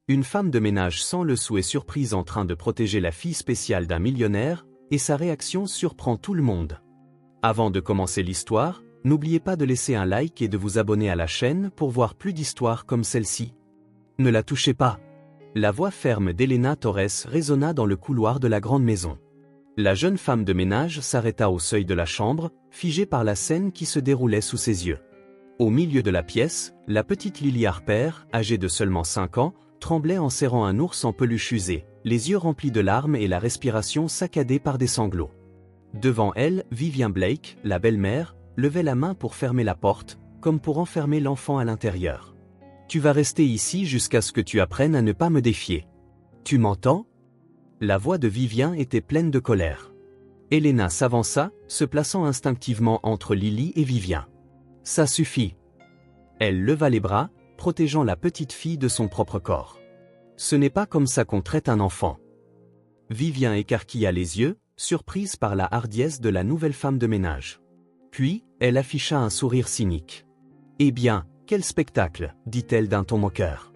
Une femme de ménage sans le sou est surprise en train de protéger la fille spéciale d'un millionnaire, et sa réaction surprend tout le monde. Avant de commencer l'histoire, n'oubliez pas de laisser un like et de vous abonner à la chaîne pour voir plus d'histoires comme celle-ci. Ne la touchez pas. La voix ferme d'Elena Torres résonna dans le couloir de la grande maison. La jeune femme de ménage s'arrêta au seuil de la chambre, figée par la scène qui se déroulait sous ses yeux. Au milieu de la pièce, la petite Lily Harper, âgée de seulement 5 ans, tremblait en serrant un ours en peluche usé, les yeux remplis de larmes et la respiration saccadée par des sanglots. Devant elle, Vivian Blake, la belle-mère, levait la main pour fermer la porte, comme pour enfermer l'enfant à l'intérieur. « Tu vas rester ici jusqu'à ce que tu apprennes à ne pas me défier. Tu m'entends » La voix de Vivian était pleine de colère. Elena s'avança, se plaçant instinctivement entre Lily et Vivian. « Ça suffit. » Elle leva les bras, protégeant la petite fille de son propre corps. « Ce n'est pas comme ça qu'on traite un enfant. » Vivian écarquilla les yeux, surprise par la hardiesse de la nouvelle femme de ménage. Puis, elle afficha un sourire cynique. « Eh bien, quel spectacle, dit-elle d'un ton moqueur.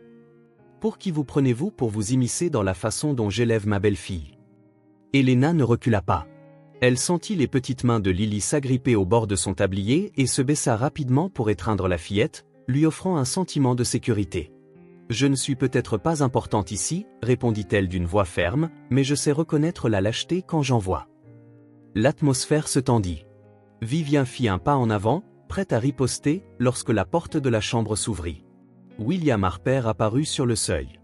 Pour qui vous prenez-vous pour vous immiscer dans la façon dont j'élève ma belle-fille » Elena ne recula pas. Elle sentit les petites mains de Lily s'agripper au bord de son tablier et se baissa rapidement pour étreindre la fillette, lui offrant un sentiment de sécurité. « Je ne suis peut-être pas importante ici, répondit-elle d'une voix ferme, mais je sais reconnaître la lâcheté quand j'en vois. » L'atmosphère se tendit. Vivian fit un pas en avant, prête à riposter, lorsque la porte de la chambre s'ouvrit. William Harper apparut sur le seuil.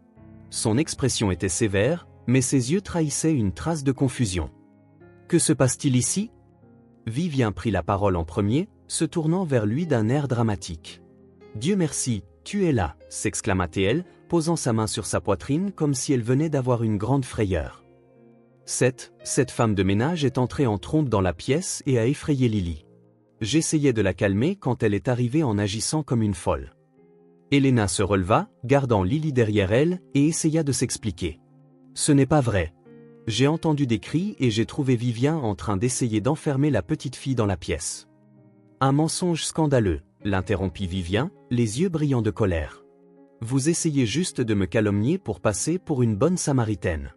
Son expression était sévère, mais ses yeux trahissaient une trace de confusion. « Que se passe-t-il ici » Vivian prit la parole en premier, se tournant vers lui d'un air dramatique. « Dieu merci, tu es là » s'exclama-t-elle, posant sa main sur sa poitrine comme si elle venait d'avoir une grande frayeur. Cette femme de ménage est entrée en trompe dans la pièce et a effrayé Lily. J'essayais de la calmer quand elle est arrivée en agissant comme une folle. Elena se releva, gardant Lily derrière elle, et essaya de s'expliquer. « Ce n'est pas vrai. J'ai entendu des cris et j'ai trouvé Vivian en train d'essayer d'enfermer la petite fille dans la pièce. »« Un mensonge scandaleux, » l'interrompit Vivian, les yeux brillants de colère. « Vous essayez juste de me calomnier pour passer pour une bonne samaritaine. »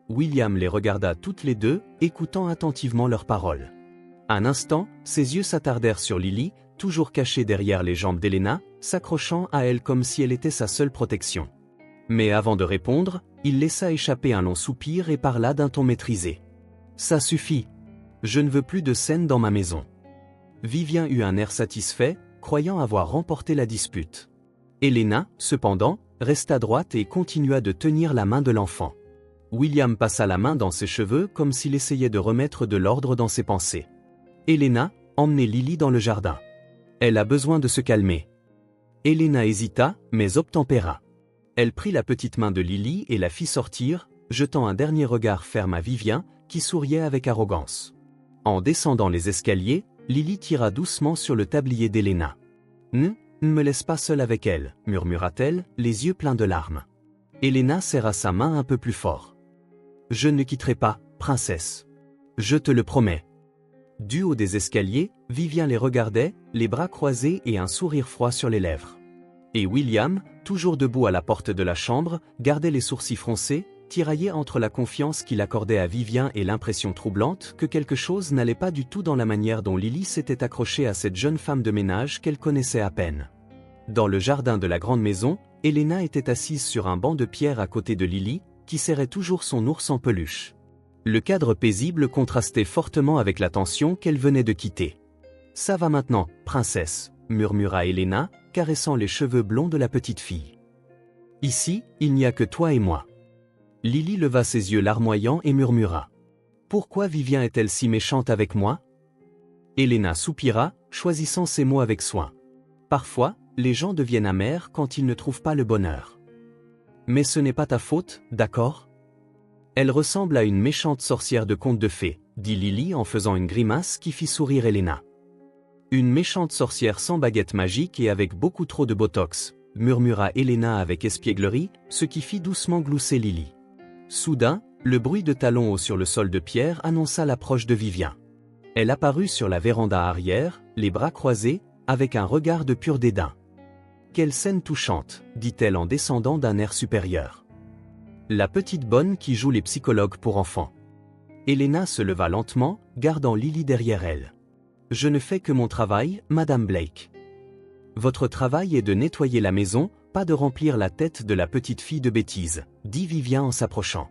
William les regarda toutes les deux, écoutant attentivement leurs paroles. Un instant, ses yeux s'attardèrent sur Lily, toujours cachée derrière les jambes d'Elena, s'accrochant à elle comme si elle était sa seule protection. Mais avant de répondre, il laissa échapper un long soupir et parla d'un ton maîtrisé. « Ça suffit. Je ne veux plus de scène dans ma maison. » Vivian eut un air satisfait, croyant avoir remporté la dispute. Elena, cependant, resta droite et continua de tenir la main de l'enfant. William passa la main dans ses cheveux comme s'il essayait de remettre de l'ordre dans ses pensées. Elena, emmenez Lily dans le jardin. Elle a besoin de se calmer. Elena hésita, mais obtempéra. Elle prit la petite main de Lily et la fit sortir, jetant un dernier regard ferme à Vivian, qui souriait avec arrogance. En descendant les escaliers, Lily tira doucement sur le tablier d'Elena. « Ne me laisse pas seule avec elle, » murmura-t-elle, les yeux pleins de larmes. Elena serra sa main un peu plus fort. « Je ne quitterai pas, princesse. Je te le promets. » Du haut des escaliers, Vivian les regardait, les bras croisés et un sourire froid sur les lèvres. Et William, toujours debout à la porte de la chambre, gardait les sourcils froncés, tiraillé entre la confiance qu'il accordait à Vivian et l'impression troublante que quelque chose n'allait pas du tout dans la manière dont Lily s'était accrochée à cette jeune femme de ménage qu'elle connaissait à peine. Dans le jardin de la grande maison, Elena était assise sur un banc de pierre à côté de Lily, qui serrait toujours son ours en peluche. Le cadre paisible contrastait fortement avec la tension qu'elle venait de quitter. « Ça va maintenant, princesse » murmura Elena, caressant les cheveux blonds de la petite fille. « Ici, il n'y a que toi et moi. » Lily leva ses yeux larmoyants et murmura. « Pourquoi Vivian est-elle si méchante avec moi ?» Elena soupira, choisissant ses mots avec soin. « Parfois, les gens deviennent amers quand ils ne trouvent pas le bonheur. Mais ce n'est pas ta faute, d'accord ? Elle ressemble à une méchante sorcière de conte de fées, dit Lily en faisant une grimace qui fit sourire Elena. Une méchante sorcière sans baguette magique et avec beaucoup trop de botox, murmura Elena avec espièglerie, ce qui fit doucement glousser Lily. Soudain, le bruit de talons hauts sur le sol de pierre annonça l'approche de Vivian. Elle apparut sur la véranda arrière, les bras croisés, avec un regard de pur dédain. Quelle scène touchante, dit-elle en descendant d'un air supérieur. La petite bonne qui joue les psychologues pour enfants. Elena se leva lentement, gardant Lily derrière elle. Je ne fais que mon travail, Madame Blake. Votre travail est de nettoyer la maison, pas de remplir la tête de la petite fille de bêtises, dit Vivien en s'approchant.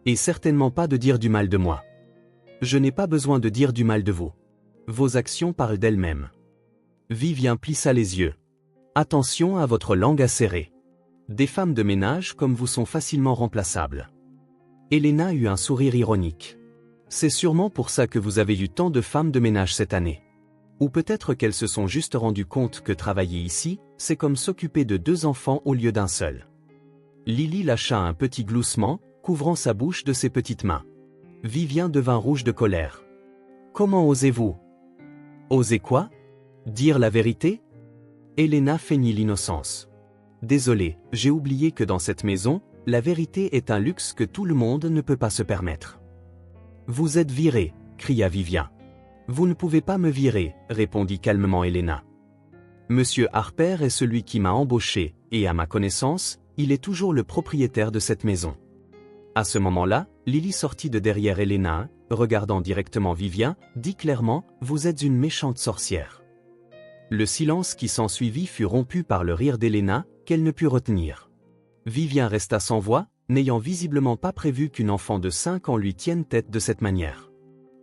Et certainement pas de dire du mal de moi. Je n'ai pas besoin de dire du mal de vous. Vos actions parlent d'elles-mêmes. Vivien plissa les yeux. Attention à votre langue acérée. Des femmes de ménage comme vous sont facilement remplaçables. Elena eut un sourire ironique. C'est sûrement pour ça que vous avez eu tant de femmes de ménage cette année. Ou peut-être qu'elles se sont juste rendues compte que travailler ici, c'est comme s'occuper de 2 enfants au lieu d'un seul. Lily lâcha un petit gloussement, couvrant sa bouche de ses petites mains. Vivien devint rouge de colère. Comment osez-vous? Osez quoi? Dire la vérité? Elena feignit l'innocence. Désolé, j'ai oublié que dans cette maison, la vérité est un luxe que tout le monde ne peut pas se permettre. Vous êtes viré, cria Vivien. Vous ne pouvez pas me virer, répondit calmement Elena. Monsieur Harper est celui qui m'a embauché, et à ma connaissance, il est toujours le propriétaire de cette maison. À ce moment-là, Lily sortit de derrière Elena, regardant directement Vivien, dit clairement, vous êtes une méchante sorcière. Le silence qui s'ensuivit fut rompu par le rire d'Elena, qu'elle ne put retenir. Vivien resta sans voix, n'ayant visiblement pas prévu qu'une enfant de 5 ans lui tienne tête de cette manière.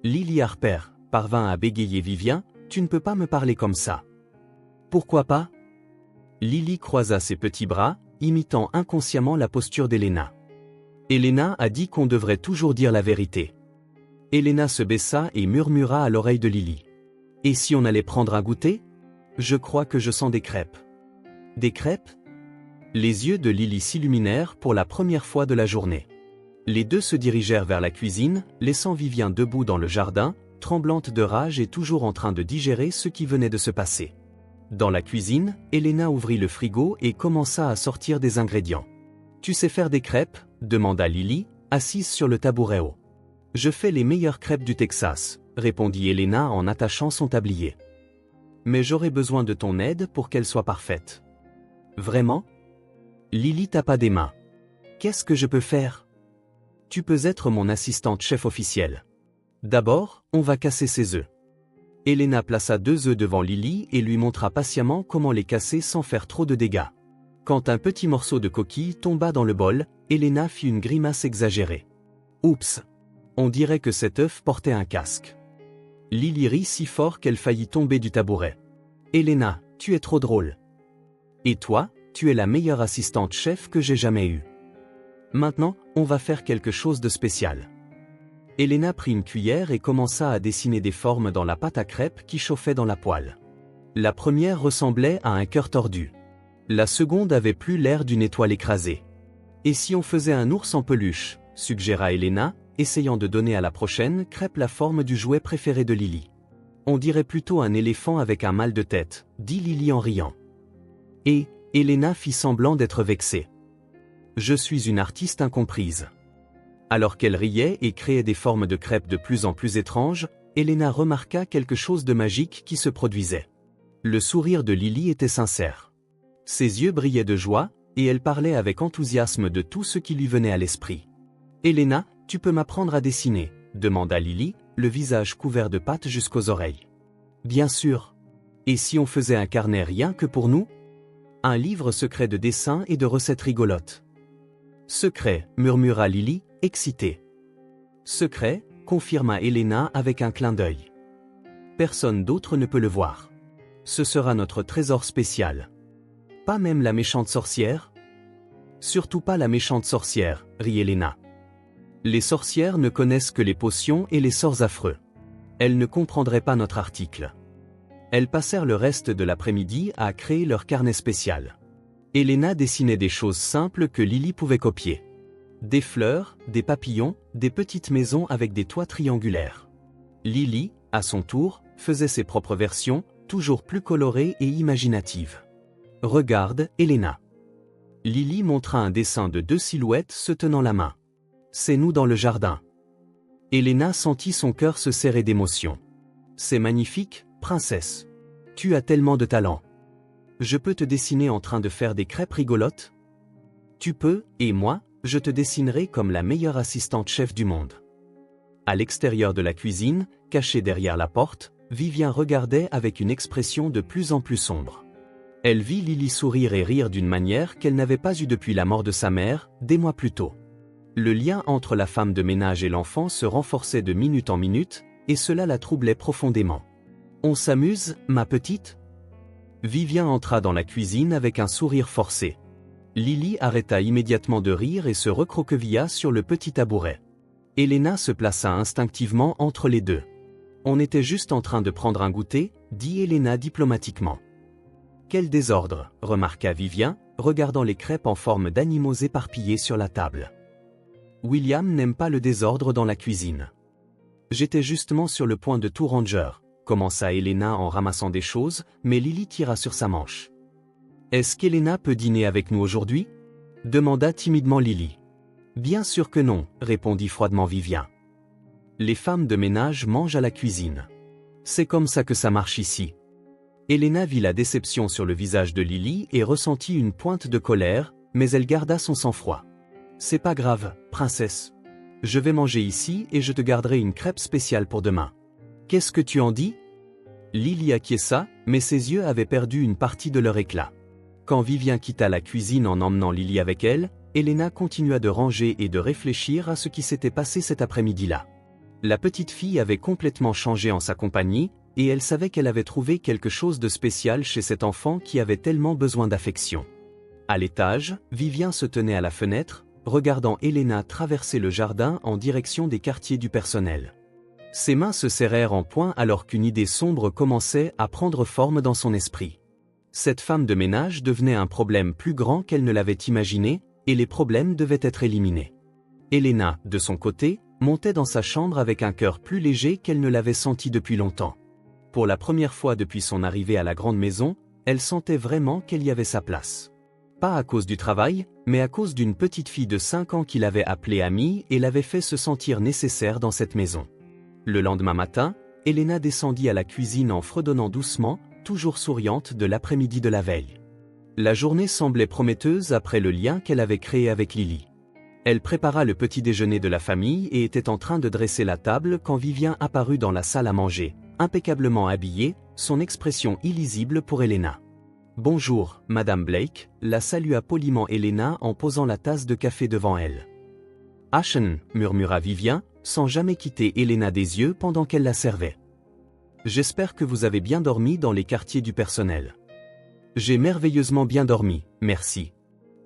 Lily Harper parvint à bégayer Vivien, tu ne peux pas me parler comme ça. Pourquoi pas? Lily croisa ses petits bras, imitant inconsciemment la posture d'Elena. Elena a dit qu'on devrait toujours dire la vérité. Elena se baissa et murmura à l'oreille de Lily. Et si on allait prendre un goûter? Je crois que je sens des crêpes. Des crêpes? Les yeux de Lily s'illuminèrent pour la première fois de la journée. Les deux se dirigèrent vers la cuisine, laissant Vivien debout dans le jardin, tremblante de rage et toujours en train de digérer ce qui venait de se passer. Dans la cuisine, Elena ouvrit le frigo et commença à sortir des ingrédients. « Tu sais faire des crêpes ?» demanda Lily, assise sur le tabouret haut. « Je fais les meilleures crêpes du Texas », répondit Elena en attachant son tablier. « Mais j'aurai besoin de ton aide pour qu'elles soient parfaites. »« Vraiment ?» Lily tapa des mains. « Qu'est-ce que je peux faire ? » « Tu peux être mon assistante chef officielle. D'abord, on va casser ses œufs. » Elena plaça 2 œufs devant Lily et lui montra patiemment comment les casser sans faire trop de dégâts. Quand un petit morceau de coquille tomba dans le bol, Elena fit une grimace exagérée. « Oups! On dirait que cet œuf portait un casque. » Lily rit si fort qu'elle faillit tomber du tabouret. « Elena, tu es trop drôle. Et toi, tu es la meilleure assistante chef que j'ai jamais eue. Maintenant, on va faire quelque chose de spécial. » Elena prit une cuillère et commença à dessiner des formes dans la pâte à crêpes qui chauffait dans la poêle. La première ressemblait à un cœur tordu. La seconde avait plus l'air d'une étoile écrasée. « Et si on faisait un ours en peluche ?» suggéra Elena, essayant de donner à la prochaine crêpe la forme du jouet préféré de Lily. « On dirait plutôt un éléphant avec un mal de tête, » dit Lily en riant. Et Elena fit semblant d'être vexée. « Je suis une artiste incomprise. » Alors qu'elle riait et créait des formes de crêpes de plus en plus étranges, Elena remarqua quelque chose de magique qui se produisait. Le sourire de Lily était sincère. Ses yeux brillaient de joie, et elle parlait avec enthousiasme de tout ce qui lui venait à l'esprit. « Elena, tu peux m'apprendre à dessiner ?» demanda Lily, le visage couvert de pâte jusqu'aux oreilles. « Bien sûr. Et si on faisait un carnet rien que pour nous? Un livre secret de dessins et de recettes rigolotes. » « Secret, » murmura Lily, excitée. « Secret, » confirma Elena avec un clin d'œil. « Personne d'autre ne peut le voir. Ce sera notre trésor spécial. » « Pas même la méchante sorcière? »« Surtout pas la méchante sorcière, » rit Elena. « Les sorcières ne connaissent que les potions et les sorts affreux. Elles ne comprendraient pas notre article. » Elles passèrent le reste de l'après-midi à créer leur carnet spécial. Elena dessinait des choses simples que Lily pouvait copier. Des fleurs, des papillons, des petites maisons avec des toits triangulaires. Lily, à son tour, faisait ses propres versions, toujours plus colorées et imaginatives. « Regarde, Elena. » Lily montra un dessin de 2 silhouettes se tenant la main. « C'est nous dans le jardin. » Elena sentit son cœur se serrer d'émotion. « C'est magnifique, princesse. Tu as tellement de talent. » je peux te dessiner en train de faire des crêpes rigolotes? Tu peux, et moi, je te dessinerai comme la meilleure assistante chef du monde. À l'extérieur de la cuisine, caché derrière la porte, Vivien regardait avec une expression de plus en plus sombre. Elle vit Lily sourire et rire d'une manière qu'elle n'avait pas eue depuis la mort de sa mère, des mois plus tôt. Le lien entre la femme de ménage et l'enfant se renforçait de minute en minute, et cela la troublait profondément. « On s'amuse, ma petite ?» Vivien entra dans la cuisine avec un sourire forcé. Lily arrêta immédiatement de rire et se recroquevilla sur le petit tabouret. Elena se plaça instinctivement entre les deux. « On était juste en train de prendre un goûter, » dit Elena diplomatiquement. « Quel désordre, » remarqua Vivien, regardant les crêpes en forme d'animaux éparpillés sur la table. William n'aime pas le désordre dans la cuisine. J'étais justement sur le point de tout ranger, commença Elena en ramassant des choses, mais Lily tira sur sa manche. Est-ce qu'Elena peut dîner avec nous aujourd'hui? Demanda timidement Lily. Bien sûr que non, répondit froidement Vivien. Les femmes de ménage mangent à la cuisine. C'est comme ça que ça marche ici. Elena vit la déception sur le visage de Lily et ressentit une pointe de colère, mais elle garda son sang-froid. C'est pas grave, princesse. Je vais manger ici et je te garderai une crêpe spéciale pour demain. Qu'est-ce que tu en dis? Lily acquiesça, mais ses yeux avaient perdu une partie de leur éclat. Quand Vivien quitta la cuisine en emmenant Lily avec elle, Elena continua de ranger et de réfléchir à ce qui s'était passé cet après-midi-là. La petite fille avait complètement changé en sa compagnie, et elle savait qu'elle avait trouvé quelque chose de spécial chez cet enfant qui avait tellement besoin d'affection. À l'étage, Vivien se tenait à la fenêtre, regardant Elena traverser le jardin en direction des quartiers du personnel. Ses mains se serrèrent en poing alors qu'une idée sombre commençait à prendre forme dans son esprit. Cette femme de ménage devenait un problème plus grand qu'elle ne l'avait imaginé, et les problèmes devaient être éliminés. Elena, de son côté, montait dans sa chambre avec un cœur plus léger qu'elle ne l'avait senti depuis longtemps. Pour la première fois depuis son arrivée à la grande maison, elle sentait vraiment qu'elle y avait sa place. Pas à cause du travail, mais à cause d'une petite fille de 5 ans qui l'avait appelée amie et l'avait fait se sentir nécessaire dans cette maison. Le lendemain matin, Elena descendit à la cuisine en fredonnant doucement, toujours souriante de l'après-midi de la veille. La journée semblait prometteuse après le lien qu'elle avait créé avec Lily. Elle prépara le petit déjeuner de la famille et était en train de dresser la table quand Vivien apparut dans la salle à manger, impeccablement habillé, son expression illisible pour Elena. « Bonjour, Madame Blake », la salua poliment Elena en posant la tasse de café devant elle. « Ashen », murmura Vivien, sans jamais quitter Elena des yeux pendant qu'elle la servait. « J'espère que vous avez bien dormi dans les quartiers du personnel. »« J'ai merveilleusement bien dormi, merci.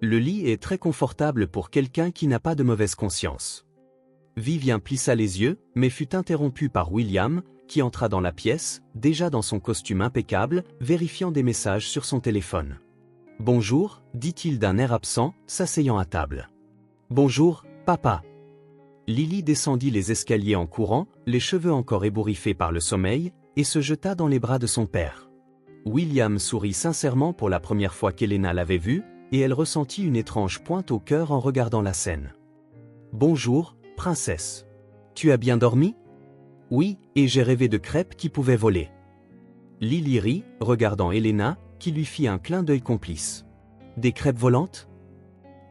Le lit est très confortable pour quelqu'un qui n'a pas de mauvaise conscience. » Vivien plissa les yeux, mais fut interrompu par William, qui entra dans la pièce, déjà dans son costume impeccable, vérifiant des messages sur son téléphone. « Bonjour », dit-il d'un air absent, s'asseyant à table. « Bonjour, papa. » Lily descendit les escaliers en courant, les cheveux encore ébouriffés par le sommeil, et se jeta dans les bras de son père. William sourit sincèrement pour la première fois qu'Elena l'avait vue, et elle ressentit une étrange pointe au cœur en regardant la scène. « Bonjour, princesse. Tu as bien dormi ? » « Oui, et j'ai rêvé de crêpes qui pouvaient voler. » Lily rit, regardant Elena, qui lui fit un clin d'œil complice. « Des crêpes volantes ?»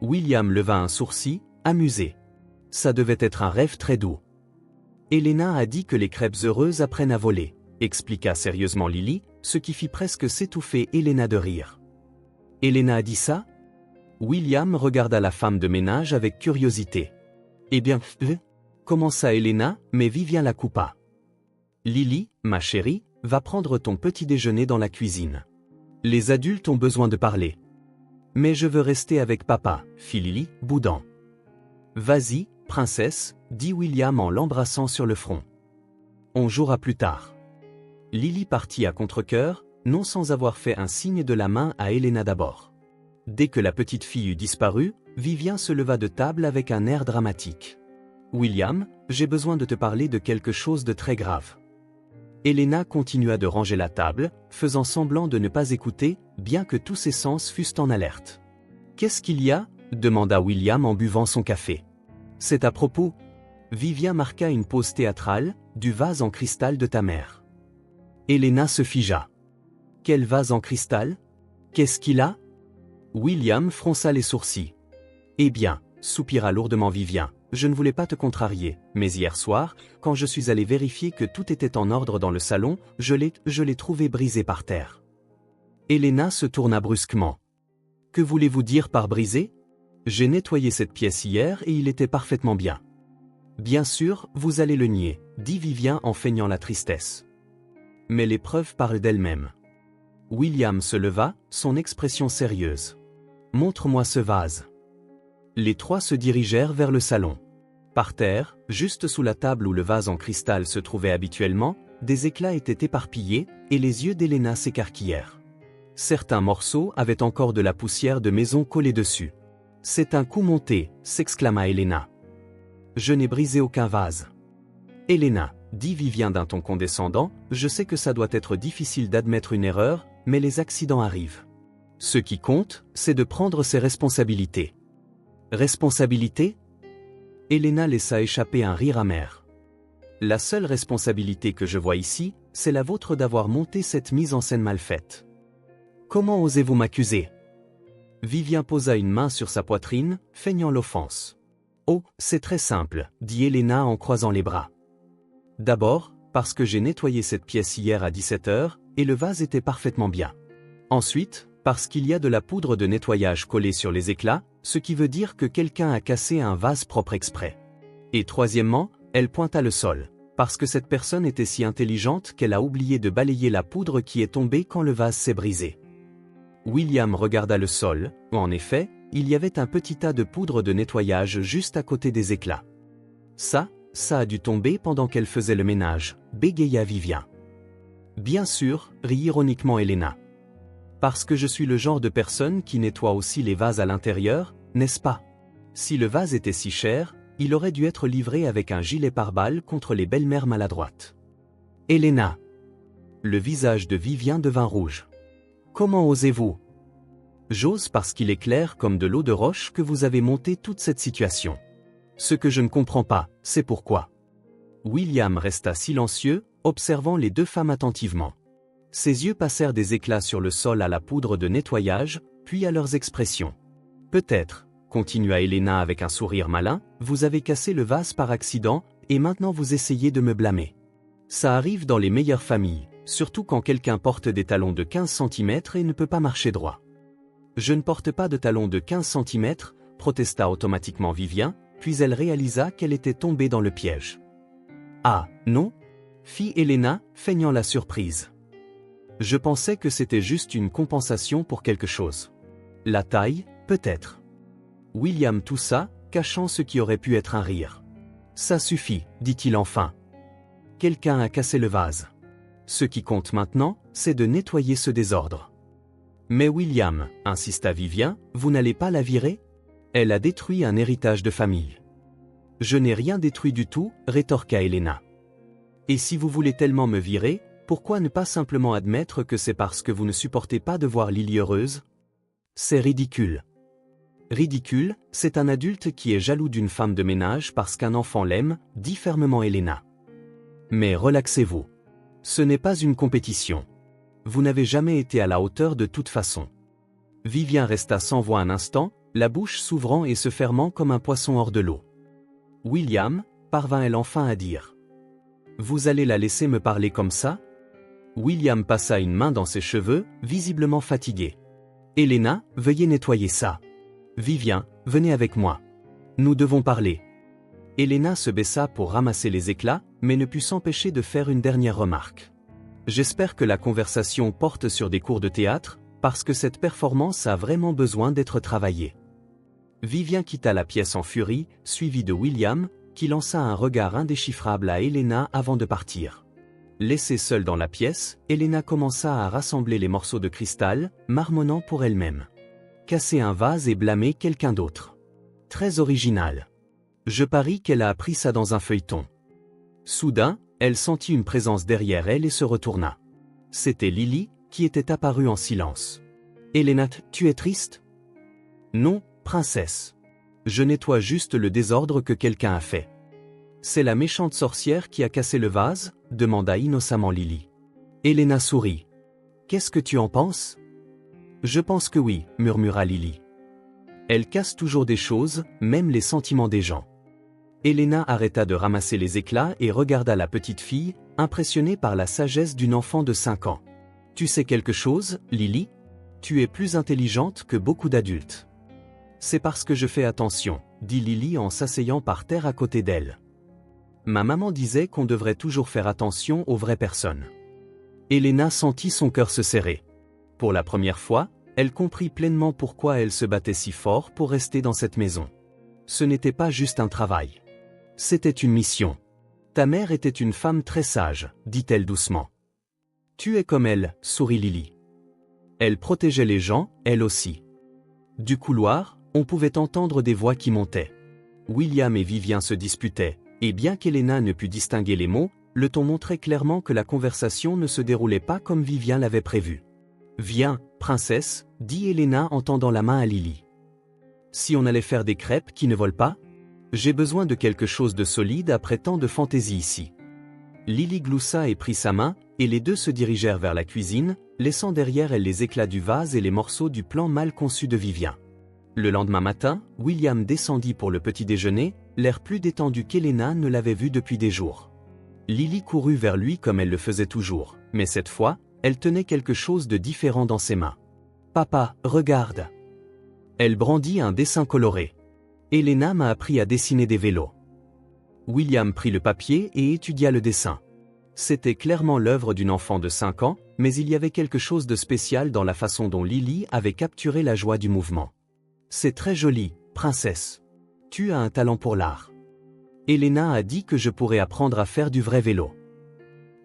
William leva un sourcil, amusé. « Ça devait être un rêve très doux. » « Elena a dit que les crêpes heureuses apprennent à voler, » expliqua sérieusement Lily, ce qui fit presque s'étouffer Elena de rire. « Elena a dit ça ?» William regarda la femme de ménage avec curiosité. « Eh bien, commença Elena, mais Vivien la coupa. « Lily, ma chérie, va prendre ton petit déjeuner dans la cuisine. Les adultes ont besoin de parler. »« Mais je veux rester avec papa, » fit Lily, boudant. « Vas-y, princesse, » dit William en l'embrassant sur le front. « On jouera plus tard. » Lily partit à contre-cœur, non sans avoir fait un signe de la main à Elena d'abord. Dès que la petite fille eut disparu, Vivien se leva de table avec un air dramatique. « William, j'ai besoin de te parler de quelque chose de très grave. » Elena continua de ranger la table, faisant semblant de ne pas écouter, bien que tous ses sens fussent en alerte. « Qu'est-ce qu'il y a ?» demanda William en buvant son café. « C'est à propos. » Vivien marqua une pause théâtrale, du vase en cristal de ta mère. Elena se figea. « Quel vase en cristal ? Qu'est-ce qu'il a? William fronça les sourcils. Eh bien, soupira lourdement Vivien, je ne voulais pas te contrarier, mais hier soir, quand je suis allé vérifier que tout était en ordre dans le salon, je l'ai trouvé brisé par terre. Elena se tourna brusquement. Que voulez-vous dire par brisé? J'ai nettoyé cette pièce hier et il était parfaitement bien. Bien sûr, vous allez le nier, dit Vivien en feignant la tristesse. Mais les preuves parlent d'elles-mêmes. William se leva, son expression sérieuse. Montre-moi ce vase. Les trois se dirigèrent vers le salon. Par terre, juste sous la table où le vase en cristal se trouvait habituellement, des éclats étaient éparpillés, et les yeux d'Elena s'écarquillèrent. Certains morceaux avaient encore de la poussière de maison collée dessus. C'est un coup monté, s'exclama Elena. Je n'ai brisé aucun vase. Elena, dit Vivien d'un ton condescendant, je sais que ça doit être difficile d'admettre une erreur, mais les accidents arrivent. Ce qui compte, c'est de prendre ses responsabilités. Responsabilité? Elena laissa échapper un rire amer. La seule responsabilité que je vois ici, c'est la vôtre d'avoir monté cette mise en scène mal faite. Comment osez-vous m'accuser? Vivien posa une main sur sa poitrine, feignant l'offense. Oh, c'est très simple, dit Elena en croisant les bras. D'abord, parce que j'ai nettoyé cette pièce hier à 17h, et le vase était parfaitement bien. Ensuite, parce qu'il y a de la poudre de nettoyage collée sur les éclats, ce qui veut dire que quelqu'un a cassé un vase propre exprès. Et troisièmement, elle pointa le sol, parce que cette personne était si intelligente qu'elle a oublié de balayer la poudre qui est tombée quand le vase s'est brisé. William regarda le sol, où en effet, il y avait un petit tas de poudre de nettoyage juste à côté des éclats. Ça a dû tomber pendant qu'elle faisait le ménage, bégaya Vivien. Bien sûr, rit ironiquement Elena. Parce que je suis le genre de personne qui nettoie aussi les vases à l'intérieur, n'est-ce pas? Si le vase était si cher, il aurait dû être livré avec un gilet pare-balles contre les belles-mères maladroites. Elena. Le visage de Vivien devint rouge. Comment osez-vous? J'ose parce qu'il est clair comme de l'eau de roche que vous avez monté toute cette situation. Ce que je ne comprends pas, c'est pourquoi. William resta silencieux, observant les deux femmes attentivement. Ses yeux passèrent des éclats sur le sol à la poudre de nettoyage, puis à leurs expressions. Peut-être, continua Elena avec un sourire malin, vous avez cassé le vase par accident, et maintenant vous essayez de me blâmer. Ça arrive dans les meilleures familles, surtout quand quelqu'un porte des talons de 15 cm et ne peut pas marcher droit. Je ne porte pas de talons de 15 cm, protesta automatiquement Vivien, puis elle réalisa qu'elle était tombée dans le piège. Ah, non? Fit Elena, feignant la surprise. Je pensais que c'était juste une compensation pour quelque chose. La taille, peut-être. William toussa, cachant ce qui aurait pu être un rire. Ça suffit, dit-il enfin. Quelqu'un a cassé le vase. Ce qui compte maintenant, c'est de nettoyer ce désordre. Mais William, insista Vivien, vous n'allez pas la virer? Elle a détruit un héritage de famille. Je n'ai rien détruit du tout, rétorqua Elena. Et si vous voulez tellement me virer, pourquoi ne pas simplement admettre que c'est parce que vous ne supportez pas de voir Lily heureuse? C'est ridicule. Ridicule, c'est un adulte qui est jaloux d'une femme de ménage parce qu'un enfant l'aime, dit fermement Elena. Mais relaxez-vous. Ce n'est pas une compétition. Vous n'avez jamais été à la hauteur de toute façon. Vivien resta sans voix un instant, la bouche s'ouvrant et se fermant comme un poisson hors de l'eau. William, parvint-elle enfin à dire. Vous allez la laisser me parler comme ça? William passa une main dans ses cheveux, visiblement fatigué. Elena, veuillez nettoyer ça. Vivien, venez avec moi. Nous devons parler. Elena se baissa pour ramasser les éclats, mais ne put s'empêcher de faire une dernière remarque. J'espère que la conversation porte sur des cours de théâtre, parce que cette performance a vraiment besoin d'être travaillée. Vivien quitta la pièce en furie, suivi de William, qui lança un regard indéchiffrable à Elena avant de partir. Laissée seule dans la pièce, Elena commença à rassembler les morceaux de cristal, marmonnant pour elle-même. Casser un vase et blâmer quelqu'un d'autre. Très original. Je parie qu'elle a appris ça dans un feuilleton. Soudain, elle sentit une présence derrière elle et se retourna. C'était Lily, qui était apparue en silence. « Elena, tu es triste ?»« Non, princesse. Je nettoie juste le désordre que quelqu'un a fait. »« C'est la méchante sorcière qui a cassé le vase ?» demanda innocemment Lily. Elena sourit. « Qu'est-ce que tu en penses ?» Je pense que oui, murmura Lily. Elle casse toujours des choses, même les sentiments des gens. Elena arrêta de ramasser les éclats et regarda la petite fille, impressionnée par la sagesse d'une enfant de 5 ans. Tu sais quelque chose, Lily? Tu es plus intelligente que beaucoup d'adultes. C'est parce que je fais attention, dit Lily en s'asseyant par terre à côté d'elle. Ma maman disait qu'on devrait toujours faire attention aux vraies personnes. Elena sentit son cœur se serrer. Pour la première fois, elle comprit pleinement pourquoi elle se battait si fort pour rester dans cette maison. Ce n'était pas juste un travail. C'était une mission. Ta mère était une femme très sage, dit-elle doucement. Tu es comme elle, sourit Lily. Elle protégeait les gens, elle aussi. Du couloir, on pouvait entendre des voix qui montaient. William et Vivien se disputaient, et bien qu'Elena ne pût distinguer les mots, le ton montrait clairement que la conversation ne se déroulait pas comme Vivien l'avait prévu. « Viens, princesse », dit Elena en tendant la main à Lily. « Si on allait faire des crêpes qui ne volent pas? J'ai besoin de quelque chose de solide après tant de fantaisie ici. » Lily gloussa et prit sa main, et les deux se dirigèrent vers la cuisine, laissant derrière elle les éclats du vase et les morceaux du plan mal conçu de Vivien. Le lendemain matin, William descendit pour le petit déjeuner, l'air plus détendu qu'Elena ne l'avait vu depuis des jours. Lily courut vers lui comme elle le faisait toujours, mais cette fois, elle tenait quelque chose de différent dans ses mains. « Papa, regarde !» Elle brandit un dessin coloré. « Elena m'a appris à dessiner des vélos. » William prit le papier et étudia le dessin. C'était clairement l'œuvre d'une enfant de 5 ans, mais il y avait quelque chose de spécial dans la façon dont Lily avait capturé la joie du mouvement. « C'est très joli, princesse. Tu as un talent pour l'art. Elena a dit que je pourrais apprendre à faire du vrai vélo. »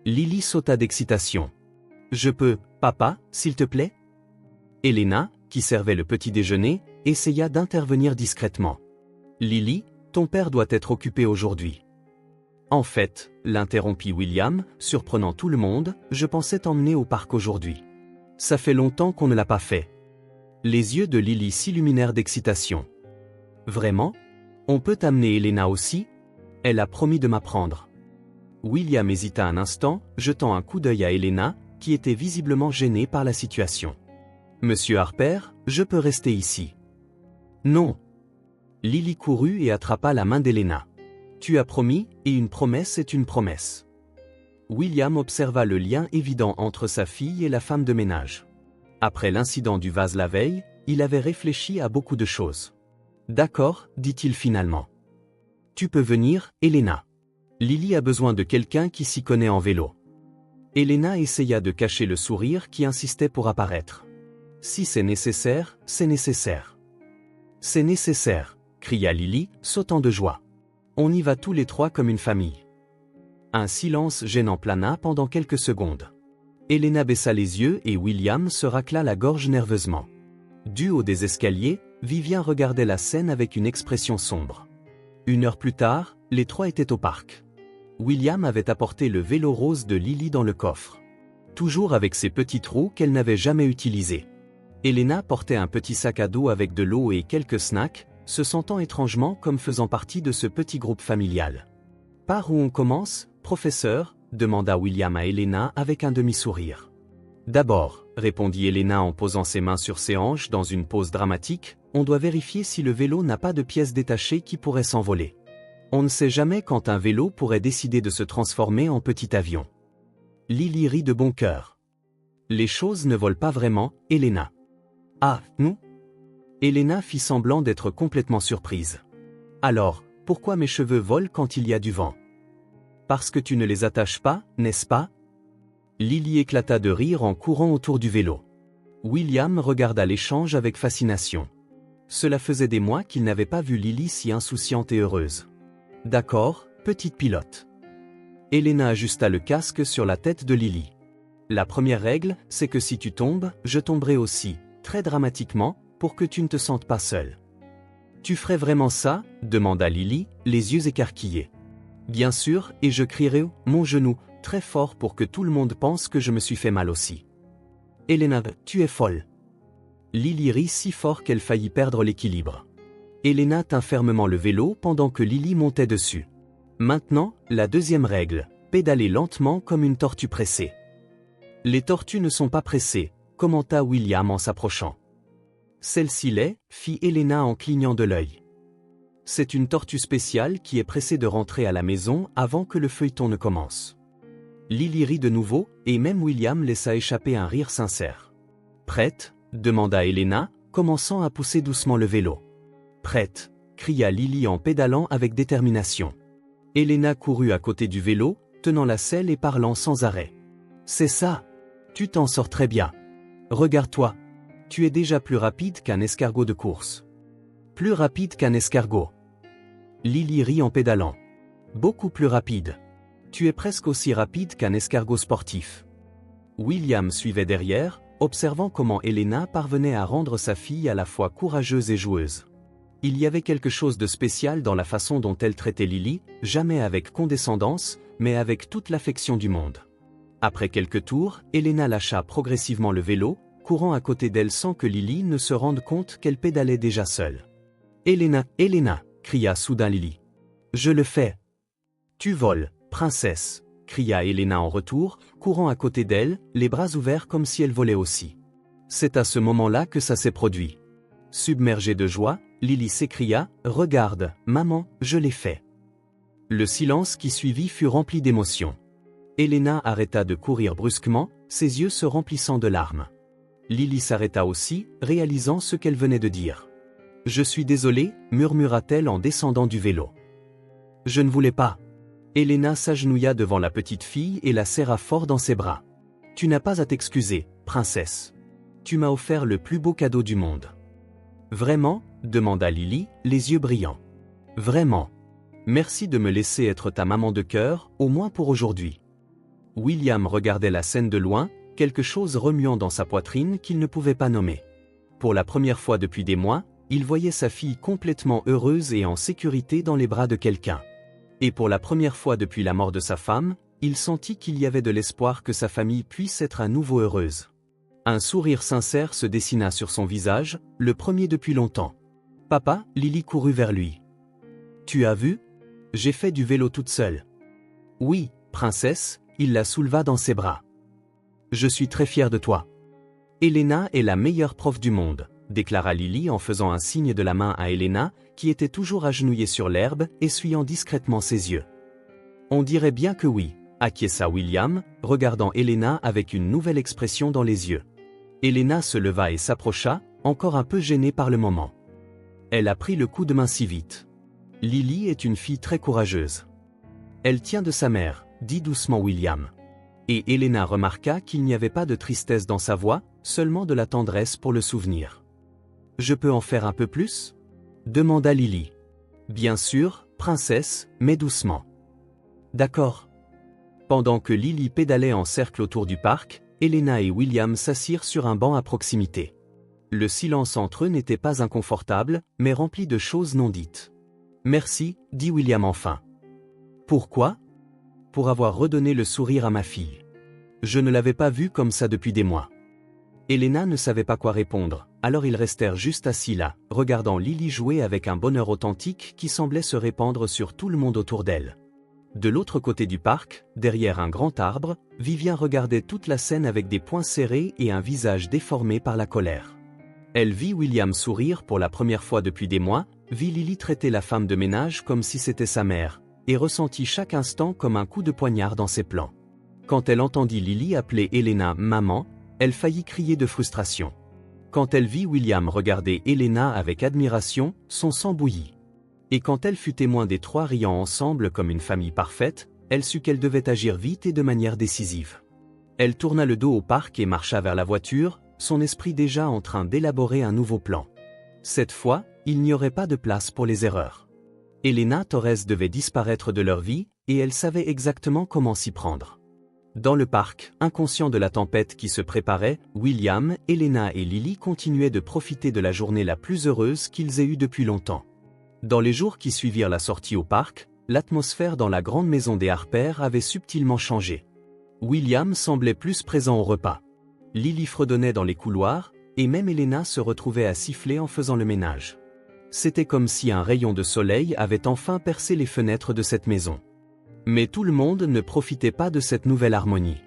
Lily sauta d'excitation. « Je peux, papa, s'il te plaît ?» Elena, qui servait le petit déjeuner, essaya d'intervenir discrètement. « Lily, ton père doit être occupé aujourd'hui. » « En fait, » l'interrompit William, surprenant tout le monde, « je pensais t'emmener au parc aujourd'hui. Ça fait longtemps qu'on ne l'a pas fait. » Les yeux de Lily s'illuminèrent d'excitation. « Vraiment? On peut amener Elena aussi? Elle a promis de m'apprendre. » William hésita un instant, jetant un coup d'œil à Elena, qui était visiblement gênée par la situation. « Monsieur Harper, je peux rester ici. » « Non. » Lily courut et attrapa la main d'Elena. « Tu as promis, et une promesse est une promesse. » William observa le lien évident entre sa fille et la femme de ménage. Après l'incident du vase la veille, il avait réfléchi à beaucoup de choses. « D'accord, dit-il finalement. Tu peux venir, Elena. Lily a besoin de quelqu'un qui s'y connaît en vélo. » Elena essaya de cacher le sourire qui insistait pour apparaître. « Si c'est nécessaire, c'est nécessaire. »« C'est nécessaire !» cria Lily, sautant de joie. « On y va tous les trois comme une famille. » Un silence gênant plana pendant quelques secondes. Elena baissa les yeux et William se racla la gorge nerveusement. Du haut des escaliers, Vivien regardait la scène avec une expression sombre. 1 heure plus tard, les trois étaient au parc. William avait apporté le vélo rose de Lily dans le coffre. Toujours avec ses petits trous qu'elle n'avait jamais utilisés. Elena portait un petit sac à dos avec de l'eau et quelques snacks, se sentant étrangement comme faisant partie de ce petit groupe familial. « Par où on commence, professeur ?» demanda William à Elena avec un demi-sourire. « D'abord, » répondit Elena en posant ses mains sur ses hanches dans une pose dramatique, « on doit vérifier si le vélo n'a pas de pièces détachées qui pourraient s'envoler. On ne sait jamais quand un vélo pourrait décider de se transformer en petit avion. » Lily rit de bon cœur. « Les choses ne volent pas vraiment, Elena. »« Ah, nous ?» Elena fit semblant d'être complètement surprise. « Alors, pourquoi mes cheveux volent quand il y a du vent? Parce que tu ne les attaches pas, n'est-ce pas ?» Lily éclata de rire en courant autour du vélo. William regarda l'échange avec fascination. Cela faisait des mois qu'il n'avait pas vu Lily si insouciante et heureuse. « D'accord, petite pilote. » Elena ajusta le casque sur la tête de Lily. « La première règle, c'est que si tu tombes, je tomberai aussi, très dramatiquement, pour que tu ne te sentes pas seule. »« Tu ferais vraiment ça ?» demanda Lily, les yeux écarquillés. « Bien sûr, et je crierai « mon genou » très fort pour que tout le monde pense que je me suis fait mal aussi. »« Elena, tu es folle. » Lily rit si fort qu'elle faillit perdre l'équilibre. Elena tint fermement le vélo pendant que Lily montait dessus. Maintenant, la deuxième règle, pédaler lentement comme une tortue pressée. Les tortues ne sont pas pressées, commenta William en s'approchant. Celle-ci l'est, fit Elena en clignant de l'œil. C'est une tortue spéciale qui est pressée de rentrer à la maison avant que le feuilleton ne commence. Lily rit de nouveau, et même William laissa échapper un rire sincère. Prête ? Demanda Elena, commençant à pousser doucement le vélo. Prête, cria Lily en pédalant avec détermination. Elena courut à côté du vélo, tenant la selle et parlant sans arrêt. C'est ça. Tu t'en sors très bien. Regarde-toi. Tu es déjà plus rapide qu'un escargot de course. Plus rapide qu'un escargot. Lily rit en pédalant. Beaucoup plus rapide. Tu es presque aussi rapide qu'un escargot sportif. William suivait derrière, observant comment Elena parvenait à rendre sa fille à la fois courageuse et joueuse. Il y avait quelque chose de spécial dans la façon dont elle traitait Lily, jamais avec condescendance, mais avec toute l'affection du monde. Après quelques tours, Elena lâcha progressivement le vélo, courant à côté d'elle sans que Lily ne se rende compte qu'elle pédalait déjà seule. « Elena, Elena !» cria soudain Lily. « Je le fais !»« Tu voles, princesse !» cria Elena en retour, courant à côté d'elle, les bras ouverts comme si elle volait aussi. C'est à ce moment-là que ça s'est produit. Submergée de joie, Lily s'écria « Regarde, maman, je l'ai fait !» Le silence qui suivit fut rempli d'émotion. Elena arrêta de courir brusquement, ses yeux se remplissant de larmes. Lily s'arrêta aussi, réalisant ce qu'elle venait de dire. « Je suis désolée, murmura-t-elle en descendant du vélo. « Je ne voulais pas. » Elena s'agenouilla devant la petite fille et la serra fort dans ses bras. « Tu n'as pas à t'excuser, princesse. Tu m'as offert le plus beau cadeau du monde. »« Vraiment ?» demanda Lily, les yeux brillants. « Vraiment. Merci de me laisser être ta maman de cœur, au moins pour aujourd'hui. » William regardait la scène de loin, quelque chose remuant dans sa poitrine qu'il ne pouvait pas nommer. Pour la première fois depuis des mois, il voyait sa fille complètement heureuse et en sécurité dans les bras de quelqu'un. Et pour la première fois depuis la mort de sa femme, il sentit qu'il y avait de l'espoir que sa famille puisse être à nouveau heureuse. Un sourire sincère se dessina sur son visage, le premier depuis longtemps. « Papa ?» Lily courut vers lui. « Tu as vu ? J'ai fait du vélo toute seule. »« Oui, princesse », il la souleva dans ses bras. « Je suis très fier de toi. »« Elena est la meilleure prof du monde », déclara Lily en faisant un signe de la main à Elena, qui était toujours agenouillée sur l'herbe, essuyant discrètement ses yeux. « On dirait bien que oui », acquiesça William, regardant Elena avec une nouvelle expression dans les yeux. Elena se leva et s'approcha, encore un peu gênée par le moment. Elle a pris le coup de main si vite. Lily est une fille très courageuse. Elle tient de sa mère, dit doucement William. Et Elena remarqua qu'il n'y avait pas de tristesse dans sa voix, seulement de la tendresse pour le souvenir. « Je peux en faire un peu plus ?» demanda Lily. « Bien sûr, princesse, mais doucement. »« D'accord. » Pendant que Lily pédalait en cercle autour du parc, Elena et William s'assirent sur un banc à proximité. Le silence entre eux n'était pas inconfortable, mais rempli de choses non dites. « Merci, dit William enfin. »« Pourquoi ? » ?»« Pour avoir redonné le sourire à ma fille. Je ne l'avais pas vue comme ça depuis des mois. » Elena ne savait pas quoi répondre, alors ils restèrent juste assis là, regardant Lily jouer avec un bonheur authentique qui semblait se répandre sur tout le monde autour d'elle. De l'autre côté du parc, derrière un grand arbre, Vivien regardait toute la scène avec des poings serrés et un visage déformé par la colère. Elle vit William sourire pour la première fois depuis des mois, vit Lily traiter la femme de ménage comme si c'était sa mère, et ressentit chaque instant comme un coup de poignard dans ses plans. Quand elle entendit Lily appeler Elena « maman », elle faillit crier de frustration. Quand elle vit William regarder Elena avec admiration, son sang bouillit. Et quand elle fut témoin des trois riant ensemble comme une famille parfaite, elle sut qu'elle devait agir vite et de manière décisive. Elle tourna le dos au parc et marcha vers la voiture, son esprit déjà en train d'élaborer un nouveau plan. Cette fois, il n'y aurait pas de place pour les erreurs. Elena Torres devait disparaître de leur vie, et elle savait exactement comment s'y prendre. Dans le parc, inconscient de la tempête qui se préparait, William, Elena et Lily continuaient de profiter de la journée la plus heureuse qu'ils aient eue depuis longtemps. Dans les jours qui suivirent la sortie au parc, l'atmosphère dans la grande maison des Harper avait subtilement changé. William semblait plus présent au repas. Lily fredonnait dans les couloirs, et même Elena se retrouvait à siffler en faisant le ménage. C'était comme si un rayon de soleil avait enfin percé les fenêtres de cette maison. Mais tout le monde ne profitait pas de cette nouvelle harmonie.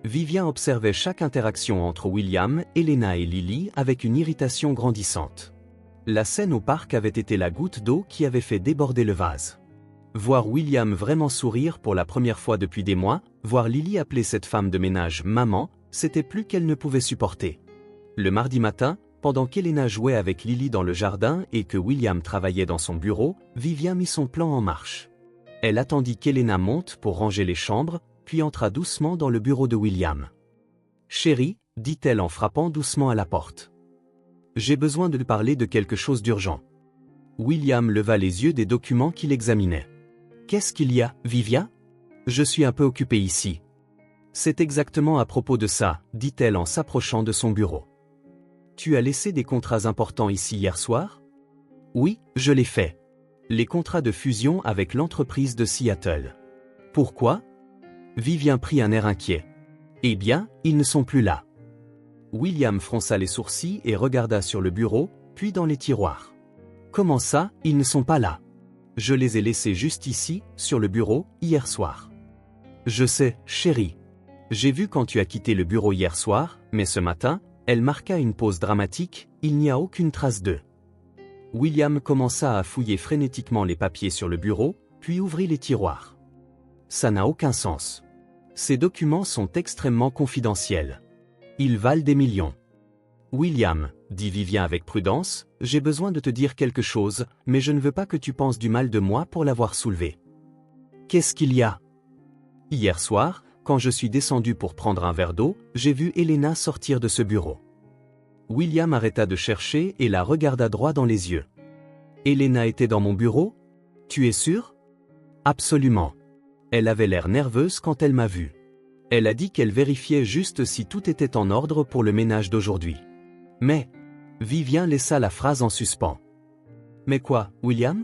Vivien observait chaque interaction entre William, Elena et Lily avec une irritation grandissante. La scène au parc avait été la goutte d'eau qui avait fait déborder le vase. Voir William vraiment sourire pour la première fois depuis des mois, voir Lily appeler cette femme de ménage « maman », c'était plus qu'elle ne pouvait supporter. Le mardi matin, pendant qu'Elena jouait avec Lily dans le jardin et que William travaillait dans son bureau, Vivien mit son plan en marche. Elle attendit qu'Elena monte pour ranger les chambres, puis entra doucement dans le bureau de William. « Chérie », dit-elle en frappant doucement à la porte. « J'ai besoin de te parler de quelque chose d'urgent. » William leva les yeux des documents qu'il examinait. « Qu'est-ce qu'il y a, Vivien ? Je suis un peu occupé ici. » « C'est exactement à propos de ça, » dit-elle en s'approchant de son bureau. « Tu as laissé des contrats importants ici hier soir ? » « Oui, je l'ai fait. Les contrats de fusion avec l'entreprise de Seattle. »« Pourquoi ?» Vivien prit un air inquiet. « Eh bien, ils ne sont plus là. » William fronça les sourcils et regarda sur le bureau, puis dans les tiroirs. « Comment ça, ils ne sont pas là ? Je les ai laissés juste ici, sur le bureau, hier soir. »« Je sais, chérie. J'ai vu quand tu as quitté le bureau hier soir, mais ce matin, » elle marqua une pause dramatique, il n'y a aucune trace d'eux. William commença à fouiller frénétiquement les papiers sur le bureau, puis ouvrit les tiroirs. Ça n'a aucun sens. Ces documents sont extrêmement confidentiels. Ils valent des millions. William, dit Vivien avec prudence, j'ai besoin de te dire quelque chose, mais je ne veux pas que tu penses du mal de moi pour l'avoir soulevé. Qu'est-ce qu'il y a ? Hier soir, quand je suis descendu pour prendre un verre d'eau, j'ai vu Elena sortir de ce bureau. William arrêta de chercher et la regarda droit dans les yeux. Elena était dans mon bureau ? Tu es sûr ? Absolument. Elle avait l'air nerveuse quand elle m'a vu. Elle a dit qu'elle vérifiait juste si tout était en ordre pour le ménage d'aujourd'hui. Mais, Vivien laissa la phrase en suspens. Mais quoi, William ?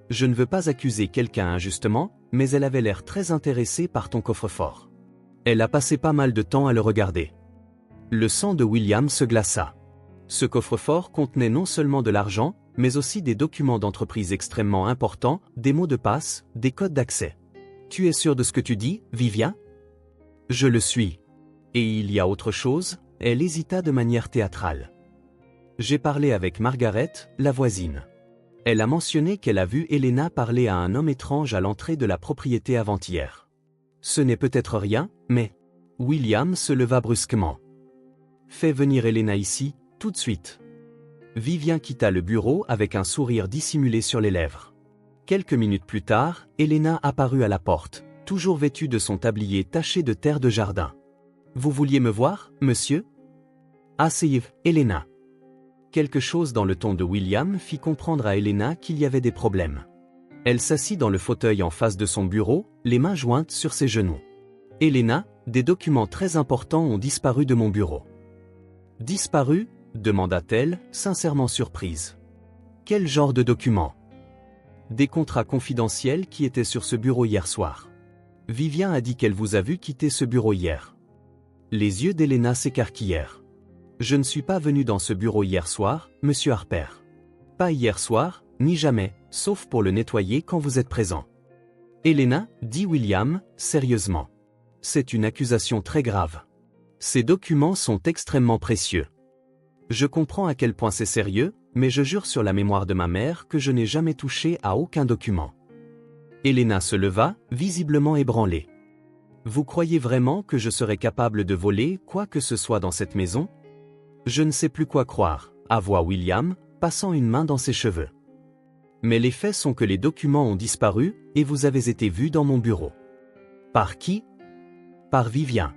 Je ne veux pas accuser quelqu'un injustement, mais elle avait l'air très intéressée par ton coffre-fort. Elle a passé pas mal de temps à le regarder. Le sang de William se glaça. Ce coffre-fort contenait non seulement de l'argent, mais aussi des documents d'entreprise extrêmement importants, des mots de passe, des codes d'accès. Tu es sûr de ce que tu dis, Vivien ? Je le suis. Et il y a autre chose ? Elle hésita de manière théâtrale. J'ai parlé avec Margaret, la voisine. Elle a mentionné qu'elle a vu Elena parler à un homme étrange à l'entrée de la propriété avant-hier. Ce n'est peut-être rien, mais... William se leva brusquement. Fais venir Elena ici, tout de suite. Vivien quitta le bureau avec un sourire dissimulé sur les lèvres. Quelques minutes plus tard, Elena apparut à la porte, toujours vêtue de son tablier taché de terre de jardin. Vous vouliez me voir, monsieur ? Asseyez-vous, Elena. Quelque chose dans le ton de William fit comprendre à Elena qu'il y avait des problèmes. Elle s'assit dans le fauteuil en face de son bureau, les mains jointes sur ses genoux. Elena, des documents très importants ont disparu de mon bureau. Disparu ? demanda-t-elle, sincèrement surprise. Quel genre de documents ? Des contrats confidentiels qui étaient sur ce bureau hier soir. Vivien a dit qu'elle vous a vu quitter ce bureau hier. Les yeux d'Elena s'écarquillèrent. Je ne suis pas venu dans ce bureau hier soir, monsieur Harper. Pas hier soir, ni jamais, sauf pour le nettoyer quand vous êtes présent. Elena, dit William, sérieusement. C'est une accusation très grave. Ces documents sont extrêmement précieux. Je comprends à quel point c'est sérieux, mais je jure sur la mémoire de ma mère que je n'ai jamais touché à aucun document. Elena se leva, visiblement ébranlée. Vous croyez vraiment que je serais capable de voler quoi que ce soit dans cette maison ? Je ne sais plus quoi croire, avoua William, passant une main dans ses cheveux. Mais les faits sont que les documents ont disparu, et vous avez été vu dans mon bureau. Par qui ? Par Vivien.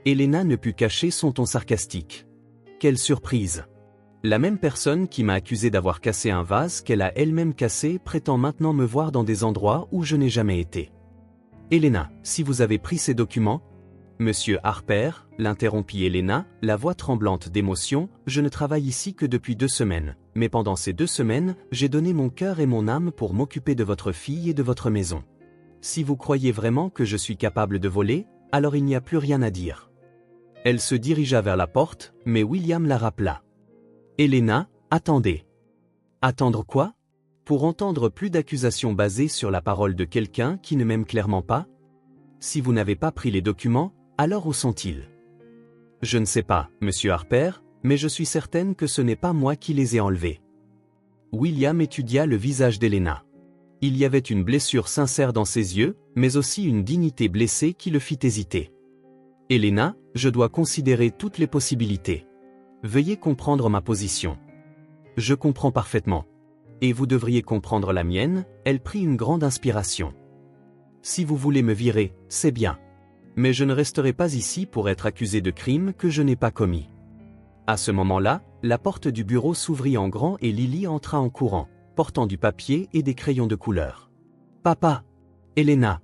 Elena ne put cacher son ton sarcastique. Quelle surprise ! La même personne qui m'a accusé d'avoir cassé un vase qu'elle a elle-même cassé prétend maintenant me voir dans des endroits où je n'ai jamais été. Elena, si vous avez pris ces documents, Monsieur Harper, l'interrompit Elena, la voix tremblante d'émotion, je ne travaille ici que depuis 2 semaines, mais pendant ces 2 semaines, j'ai donné mon cœur et mon âme pour m'occuper de votre fille et de votre maison. Si vous croyez vraiment que je suis capable de voler, alors il n'y a plus rien à dire. Elle se dirigea vers la porte, mais William la rappela. Elena, attendez. Attendre quoi ? Pour entendre plus d'accusations basées sur la parole de quelqu'un qui ne m'aime clairement pas ? Si vous n'avez pas pris les documents, Alors où sont-ils? Je ne sais pas, monsieur Harper, mais je suis certaine que ce n'est pas moi qui les ai enlevés. William étudia le visage d'Helena. Il y avait une blessure sincère dans ses yeux, mais aussi une dignité blessée qui le fit hésiter. Helena, je dois considérer toutes les possibilités. Veuillez comprendre ma position. Je comprends parfaitement. Et vous devriez comprendre la mienne. Elle prit une grande inspiration. Si vous voulez me virer, c'est bien. Mais je ne resterai pas ici pour être accusé de crimes que je n'ai pas commis. À ce moment-là, la porte du bureau s'ouvrit en grand et Lily entra en courant, portant du papier et des crayons de couleur. Papa! Helena!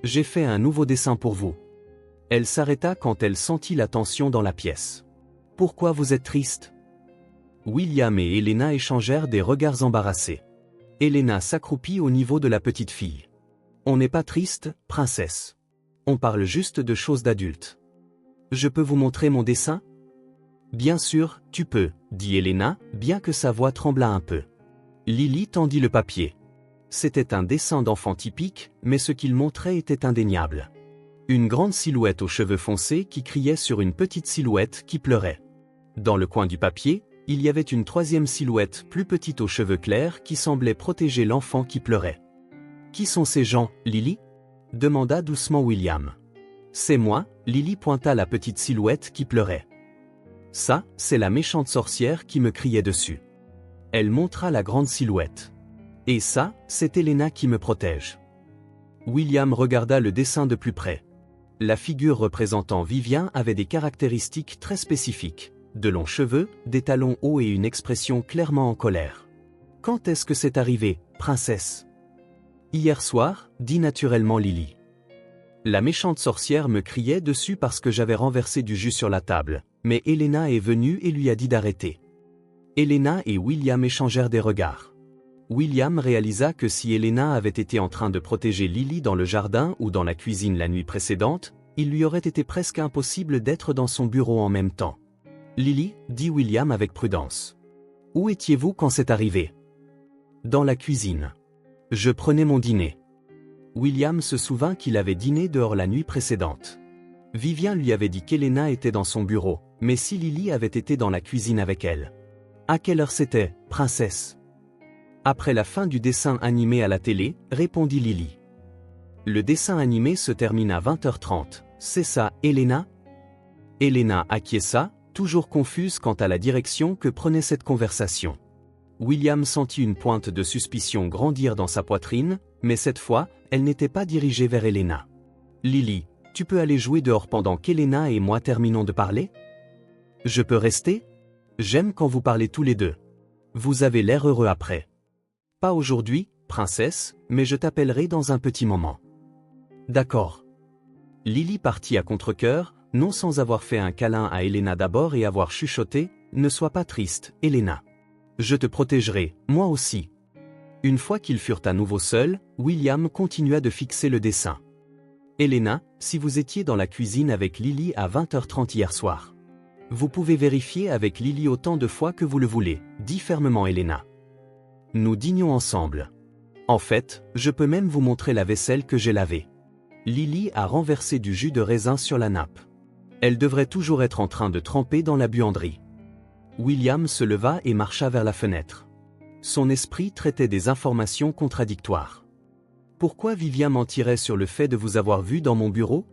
J'ai fait un nouveau dessin pour vous. Elle s'arrêta quand elle sentit la tension dans la pièce. Pourquoi vous êtes triste? William et Helena échangèrent des regards embarrassés. Helena s'accroupit au niveau de la petite fille. On n'est pas triste, princesse. On parle juste de choses d'adultes. Je peux vous montrer mon dessin? Bien sûr, tu peux, dit Helena, bien que sa voix tremblât un peu. Lily tendit le papier. C'était un dessin d'enfant typique, mais ce qu'il montrait était indéniable. Une grande silhouette aux cheveux foncés qui criait sur une petite silhouette qui pleurait. Dans le coin du papier, il y avait une troisième silhouette plus petite aux cheveux clairs qui semblait protéger l'enfant qui pleurait. Qui sont ces gens, Lily? Demanda doucement William. C'est moi, Lily pointa la petite silhouette qui pleurait. Ça, c'est la méchante sorcière qui me criait dessus. Elle montra la grande silhouette. Et ça, c'est Helena qui me protège. William regarda le dessin de plus près. La figure représentant Vivien avait des caractéristiques très spécifiques. De longs cheveux, des talons hauts et une expression clairement en colère. Quand est-ce que c'est arrivé, princesse? Hier soir, dit naturellement Lily. La méchante sorcière me criait dessus parce que j'avais renversé du jus sur la table, mais Helena est venue et lui a dit d'arrêter. Helena et William échangèrent des regards. William réalisa que si Helena avait été en train de protéger Lily dans le jardin ou dans la cuisine la nuit précédente, il lui aurait été presque impossible d'être dans son bureau en même temps. Lily, dit William avec prudence. Où étiez-vous quand c'est arrivé? Dans la cuisine. Je prenais mon dîner. William se souvint qu'il avait dîné dehors la nuit précédente. Vivien lui avait dit qu'Helena était dans son bureau, mais si Lily avait été dans la cuisine avec elle. À quelle heure c'était, princesse? Après la fin du dessin animé à la télé, répondit Lily. Le dessin animé se termine à 20h30, c'est ça, Helena? Helena acquiesça, toujours confuse quant à la direction que prenait cette conversation. William sentit une pointe de suspicion grandir dans sa poitrine, mais cette fois, elle n'était pas dirigée vers Helena. Lily, tu peux aller jouer dehors pendant qu'Helena et moi terminons de parler? Je peux rester? J'aime quand vous parlez tous les deux. Vous avez l'air heureux après. Pas aujourd'hui, princesse, mais je t'appellerai dans un petit moment. D'accord. Lily partit à contre-cœur, non sans avoir fait un câlin à Helena d'abord et avoir chuchoté, ne sois pas triste, Helena. Je te protégerai, moi aussi. Une fois qu'ils furent à nouveau seuls, William continua de fixer le dessin. Helena, si vous étiez dans la cuisine avec Lily à 20h30 hier soir. Vous pouvez vérifier avec Lily autant de fois que vous le voulez, dit fermement Helena. Nous dînions ensemble. En fait, je peux même vous montrer la vaisselle que j'ai lavée. Lily a renversé du jus de raisin sur la nappe. Elle devrait toujours être en train de tremper dans la buanderie. William se leva et marcha vers la fenêtre. Son esprit traitait des informations contradictoires. Pourquoi Vivien mentirait sur le fait de vous avoir vu dans mon bureau?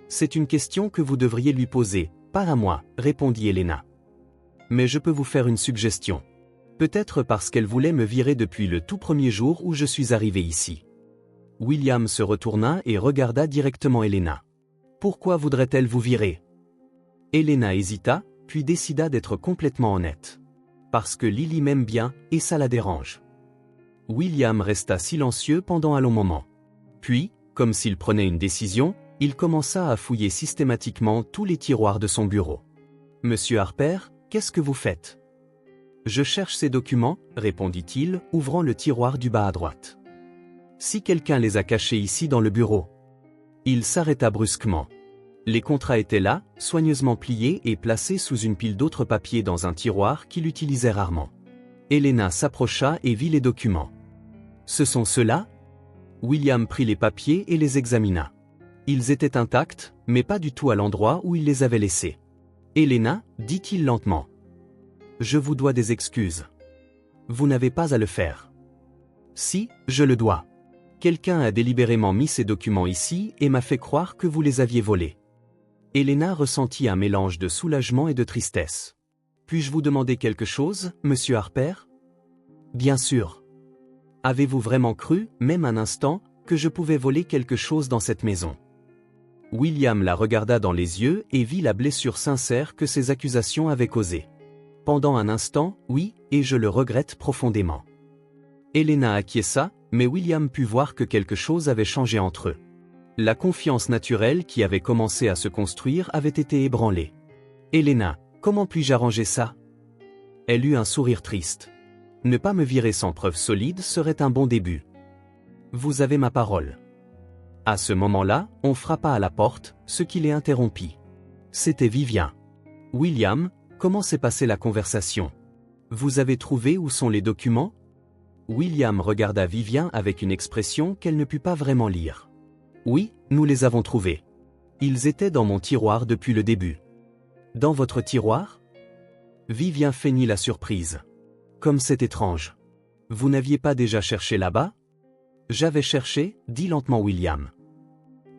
C'est une question que vous devriez lui poser, pas à moi, répondit Helena. Mais je peux vous faire une suggestion. Peut-être parce qu'elle voulait me virer depuis le tout premier jour où je suis arrivé ici. William se retourna et regarda directement Helena. Pourquoi voudrait-elle vous virer? Helena hésita, puis décida d'être complètement honnête. Parce que Lily m'aime bien, et ça la dérange. William resta silencieux pendant un long moment. Puis, comme s'il prenait une décision, il commença à fouiller systématiquement tous les tiroirs de son bureau. « Monsieur Harper, qu'est-ce que vous faites ?»« Je cherche ces documents, » répondit-il, ouvrant le tiroir du bas à droite. « Si quelqu'un les a cachés ici dans le bureau. » Il s'arrêta brusquement. Les contrats étaient là, soigneusement pliés et placés sous une pile d'autres papiers dans un tiroir qu'il utilisait rarement. Helena s'approcha et vit les documents. « Ce sont ceux-là » William prit les papiers et les examina. Ils étaient intacts, mais pas du tout à l'endroit où il les avait laissés. Elena, dit-il lentement. Je vous dois des excuses. Vous n'avez pas à le faire. Si, je le dois. Quelqu'un a délibérément mis ces documents ici et m'a fait croire que vous les aviez volés. Elena ressentit un mélange de soulagement et de tristesse. Puis-je vous demander quelque chose, monsieur Harper? Bien sûr. Avez-vous vraiment cru, même un instant, que je pouvais voler quelque chose dans cette maison? William la regarda dans les yeux et vit la blessure sincère que ces accusations avaient causée. Pendant un instant, oui, et je le regrette profondément. Elena acquiesça, mais William put voir que quelque chose avait changé entre eux. La confiance naturelle qui avait commencé à se construire avait été ébranlée. Elena, comment puis-je arranger ça? Elle eut un sourire triste. Ne pas me virer sans preuve solide serait un bon début. Vous avez ma parole. À ce moment-là, on frappa à la porte, ce qui les interrompit. C'était Vivien. William, comment s'est passée la conversation? Vous avez trouvé où sont les documents? William regarda Vivien avec une expression qu'elle ne put pas vraiment lire. Oui, nous les avons trouvés. Ils étaient dans mon tiroir depuis le début. Dans votre tiroir? Vivien feignit la surprise. Comme c'est étrange. Vous n'aviez pas déjà cherché là-bas? J'avais cherché, dit lentement William.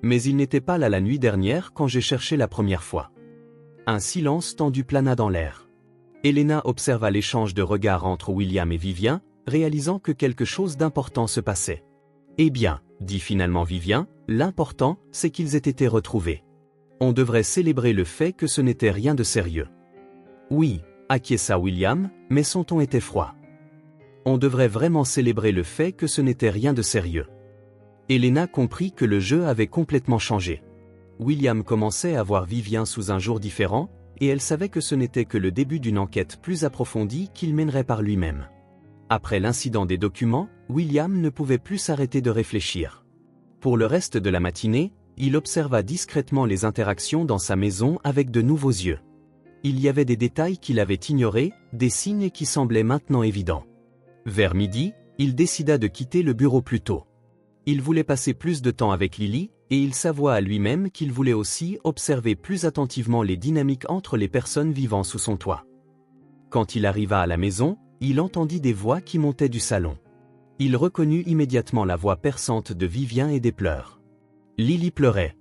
Mais il n'était pas là la nuit dernière quand j'ai cherché la première fois. Un silence tendu plana dans l'air. Elena observa l'échange de regards entre William et Vivien, réalisant que quelque chose d'important se passait. Eh bien, dit finalement Vivien, l'important, c'est qu'ils aient été retrouvés. On devrait célébrer le fait que ce n'était rien de sérieux. Oui, acquiesça William, mais son ton était froid. On devrait vraiment célébrer le fait que ce n'était rien de sérieux. Elena comprit que le jeu avait complètement changé. William commençait à voir Vivien sous un jour différent, et elle savait que ce n'était que le début d'une enquête plus approfondie qu'il mènerait par lui-même. Après l'incident des documents, William ne pouvait plus s'arrêter de réfléchir. Pour le reste de la matinée, il observa discrètement les interactions dans sa maison avec de nouveaux yeux. Il y avait des détails qu'il avait ignorés, des signes qui semblaient maintenant évidents. Vers midi, il décida de quitter le bureau plus tôt. Il voulait passer plus de temps avec Lily, et il s'avoua à lui-même qu'il voulait aussi observer plus attentivement les dynamiques entre les personnes vivant sous son toit. Quand il arriva à la maison, il entendit des voix qui montaient du salon. Il reconnut immédiatement la voix perçante de Vivien et des pleurs. Lily pleurait.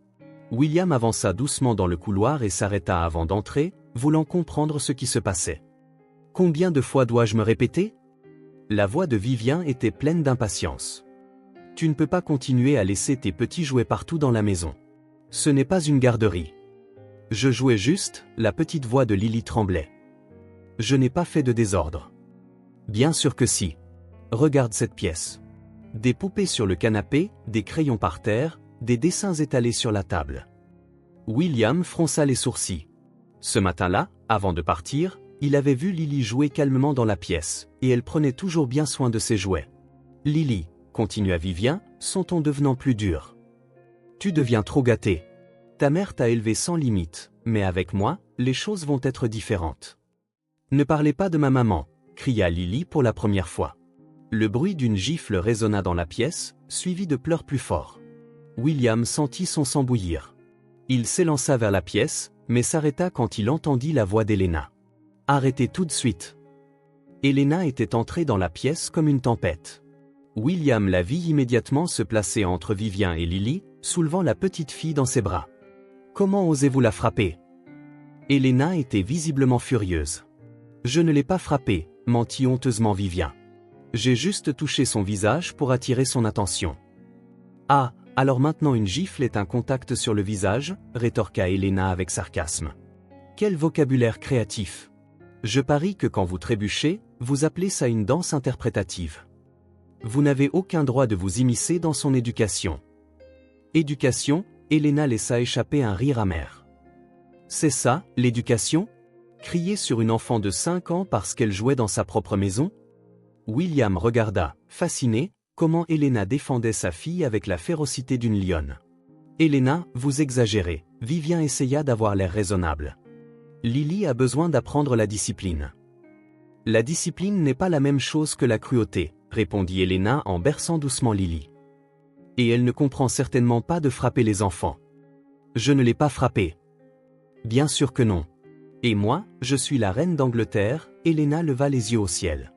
William avança doucement dans le couloir et s'arrêta avant d'entrer, voulant comprendre ce qui se passait. « Combien de fois dois-je me répéter ?» La voix de Vivien était pleine d'impatience. « Tu ne peux pas continuer à laisser tes petits jouets partout dans la maison. Ce n'est pas une garderie. »« Je jouais juste », la petite voix de Lily tremblait. « Je n'ai pas fait de désordre. »« Bien sûr que si. Regarde cette pièce. Des poupées sur le canapé, des crayons par terre, des dessins étalés sur la table. » William fronça les sourcils. Ce matin-là, avant de partir, il avait vu Lily jouer calmement dans la pièce, et elle prenait toujours bien soin de ses jouets. « Lily, » continua Vivien, son ton devenant plus dur. « Tu deviens trop gâtée. Ta mère t'a élevé sans limite, mais avec moi, les choses vont être différentes. »« Ne parlez pas de ma maman », cria Lily pour la première fois. Le bruit d'une gifle résonna dans la pièce, suivi de pleurs plus forts. William sentit son sang bouillir. Il s'élança vers la pièce, mais s'arrêta quand il entendit la voix d'Elena. « Arrêtez tout de suite. » Elena était entrée dans la pièce comme une tempête. William la vit immédiatement se placer entre Vivien et Lily, soulevant la petite fille dans ses bras. « Comment osez-vous la frapper ?» Elena était visiblement furieuse. « Je ne l'ai pas frappée, » mentit honteusement Vivien. « J'ai juste touché son visage pour attirer son attention. »« Ah, alors maintenant une gifle est un contact sur le visage ?» rétorqua Elena avec sarcasme. « Quel vocabulaire créatif. Je parie que quand vous trébuchez, vous appelez ça une danse interprétative. Vous n'avez aucun droit de vous immiscer dans son éducation. » Éducation, Elena laissa échapper un rire amer. « C'est ça, l'éducation ? Crier sur une enfant de 5 ans parce qu'elle jouait dans sa propre maison ?» William regarda, fasciné, comment Elena défendait sa fille avec la férocité d'une lionne. « Elena, vous exagérez. » Vivien essaya d'avoir l'air raisonnable. « Lily a besoin d'apprendre la discipline. »« La discipline n'est pas la même chose que la cruauté, » répondit Elena en berçant doucement Lily. « Et elle ne comprend certainement pas de frapper les enfants. » Je ne l'ai pas frappé. Bien sûr que non. Et moi, je suis la reine d'Angleterre, Helena leva les yeux au ciel.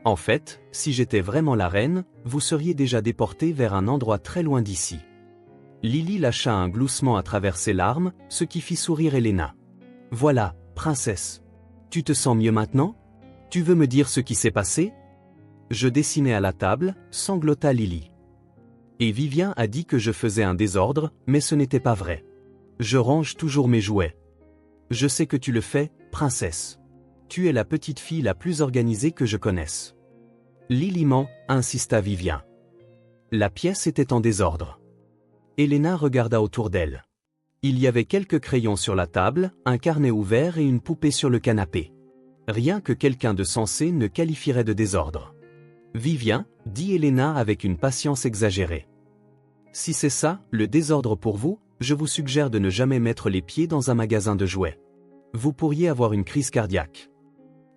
En fait, si j'étais vraiment la reine, vous seriez déjà déportée vers un endroit très loin d'ici. Lily lâcha un gloussement à travers ses larmes, ce qui fit sourire Helena. Voilà, princesse. Tu te sens mieux maintenant? Tu veux me dire ce qui s'est passé? Je dessinais à la table, sanglota Lily. Et Vivien a dit que je faisais un désordre, mais ce n'était pas vrai. Je range toujours mes jouets. Je sais que tu le fais, princesse. Tu es la petite fille la plus organisée que je connaisse. Lily ment, insista Vivien. La pièce était en désordre. Helena regarda autour d'elle. Il y avait quelques crayons sur la table, un carnet ouvert et une poupée sur le canapé. Rien que quelqu'un de sensé ne qualifierait de désordre. Vivien, dit Helena avec une patience exagérée. Si c'est ça, le désordre pour vous, je vous suggère de ne jamais mettre les pieds dans un magasin de jouets. Vous pourriez avoir une crise cardiaque.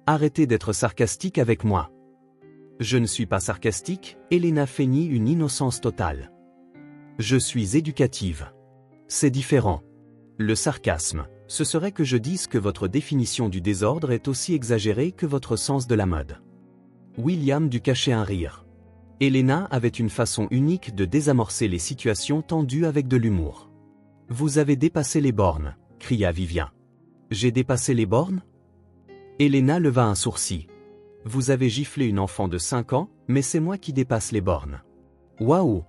Arrêtez d'être sarcastique avec moi. Je ne suis pas sarcastique, Helena feignit une innocence totale. Je suis éducative. C'est différent. Le sarcasme, ce serait que je dise que votre définition du désordre est aussi exagérée que votre sens de la mode. William dut cacher un rire. Helena avait une façon unique de désamorcer les situations tendues avec de l'humour. Vous avez dépassé les bornes, cria Vivien. J'ai dépassé les bornes? Helena leva un sourcil. Vous avez giflé une enfant de 5 ans, mais c'est moi qui dépasse les bornes. Waouh!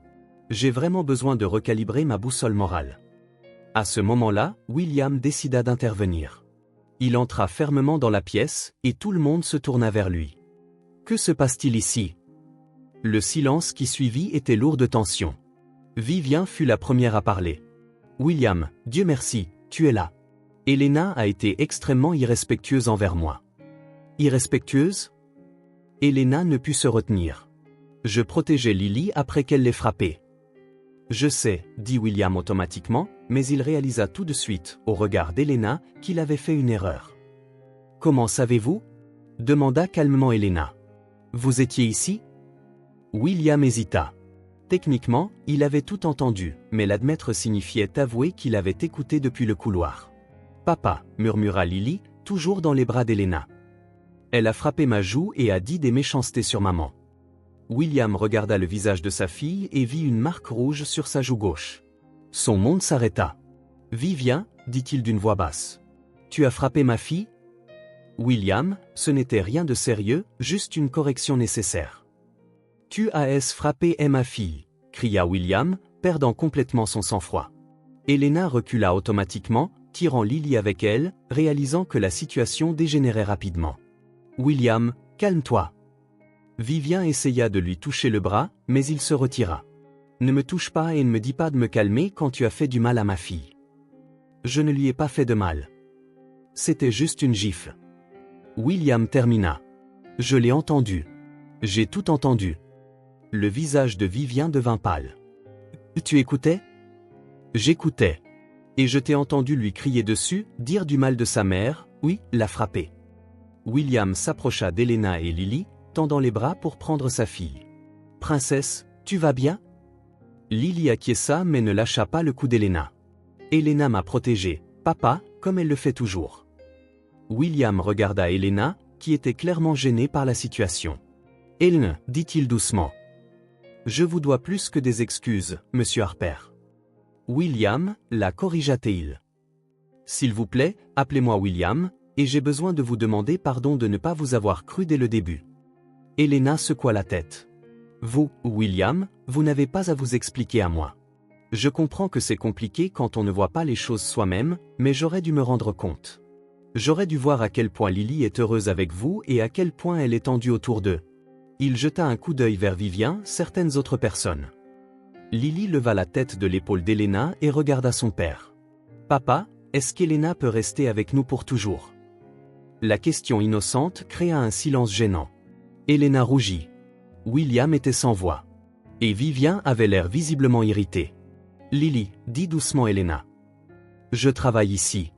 J'ai vraiment besoin de recalibrer ma boussole morale. À ce moment-là, William décida d'intervenir. Il entra fermement dans la pièce, et tout le monde se tourna vers lui. Que se passe-t-il ici? Le silence qui suivit était lourd de tension. Vivien fut la première à parler. William, Dieu merci, tu es là. Helena a été extrêmement irrespectueuse envers moi. Irrespectueuse? Helena ne put se retenir. Je protégeais Lily après qu'elle l'ait frappée. Je sais, dit William automatiquement, mais il réalisa tout de suite, au regard d'Helena, qu'il avait fait une erreur. Comment savez-vous? Demanda calmement Helena. Vous étiez ici? William hésita. Techniquement, il avait tout entendu, mais l'admettre signifiait avouer qu'il avait écouté depuis le couloir. Papa, murmura Lily, toujours dans les bras d'Helena. Elle a frappé ma joue et a dit des méchancetés sur maman. William regarda le visage de sa fille et vit une marque rouge sur sa joue gauche. Son monde s'arrêta. Vivien, dit-il d'une voix basse. Tu as frappé ma fille? William, ce n'était rien de sérieux, juste une correction nécessaire. Tu as frappé ma fille, cria William, perdant complètement son sang-froid. Helena recula automatiquement, tirant Lily avec elle, réalisant que la situation dégénérait rapidement. William, calme-toi. Vivien essaya de lui toucher le bras, mais il se retira. Ne me touche pas et ne me dis pas de me calmer quand tu as fait du mal à ma fille. Je ne lui ai pas fait de mal. C'était juste une gifle. William termina. Je l'ai entendu. J'ai tout entendu. Le visage de Vivien devint pâle. Tu écoutais? J'écoutais. Et je t'ai entendu lui crier dessus, dire du mal de sa mère, oui, la frapper. William s'approcha d'Helena et Lily, tendant les bras pour prendre sa fille. Princesse, tu vas bien? Lily acquiesça mais ne lâcha pas le cou d'Helena. Helena m'a protégée, papa, comme elle le fait toujours. William regarda Helena, qui était clairement gênée par la situation. Hélène, dit-il doucement. Je vous dois plus que des excuses, monsieur Harper. William, la corrigea-t-il. S'il vous plaît, appelez-moi William, et j'ai besoin de vous demander pardon de ne pas vous avoir cru dès le début. Helena secoua la tête. Vous, William, vous n'avez pas à vous expliquer à moi. Je comprends que c'est compliqué quand on ne voit pas les choses soi-même, mais j'aurais dû me rendre compte. J'aurais dû voir à quel point Lily est heureuse avec vous et à quel point elle est tendue autour d'eux. Il jeta un coup d'œil vers Vivien, certaines autres personnes. Lily leva la tête de l'épaule d'Helena et regarda son père. Papa, est-ce qu'Helena peut rester avec nous pour toujours? La question innocente créa un silence gênant. Helena rougit. William était sans voix. Et Vivien avait l'air visiblement irrité. Lily, dit doucement Helena. Je travaille ici.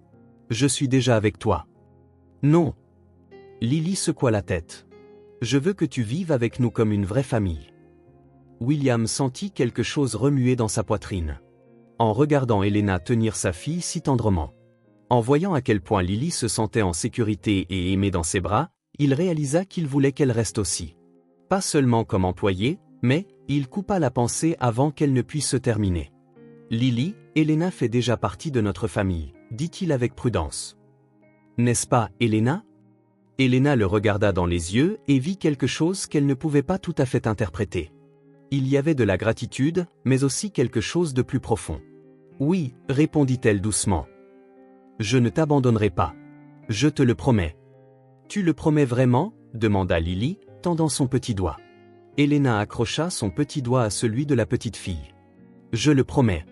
Je suis déjà avec toi. Non. Lily secoua la tête. Je veux que tu vives avec nous comme une vraie famille. William sentit quelque chose remuer dans sa poitrine. en regardant Elena tenir sa fille si tendrement. En voyant à quel point Lily se sentait en sécurité et aimée dans ses bras, il réalisa qu'il voulait qu'elle reste aussi. Pas seulement comme employée, mais il coupa la pensée avant qu'elle ne puisse se terminer. Lily, Elena fait déjà partie de notre famille, dit-il avec prudence. N'est-ce pas, Elena? Elena le regarda dans les yeux et vit quelque chose qu'elle ne pouvait pas tout à fait interpréter. Il y avait de la gratitude, mais aussi quelque chose de plus profond. Oui, répondit-elle doucement. Je ne t'abandonnerai pas. Je te le promets. Tu le promets vraiment? Demanda Lily, tendant son petit doigt. Elena accrocha son petit doigt à celui de la petite fille. Je le promets.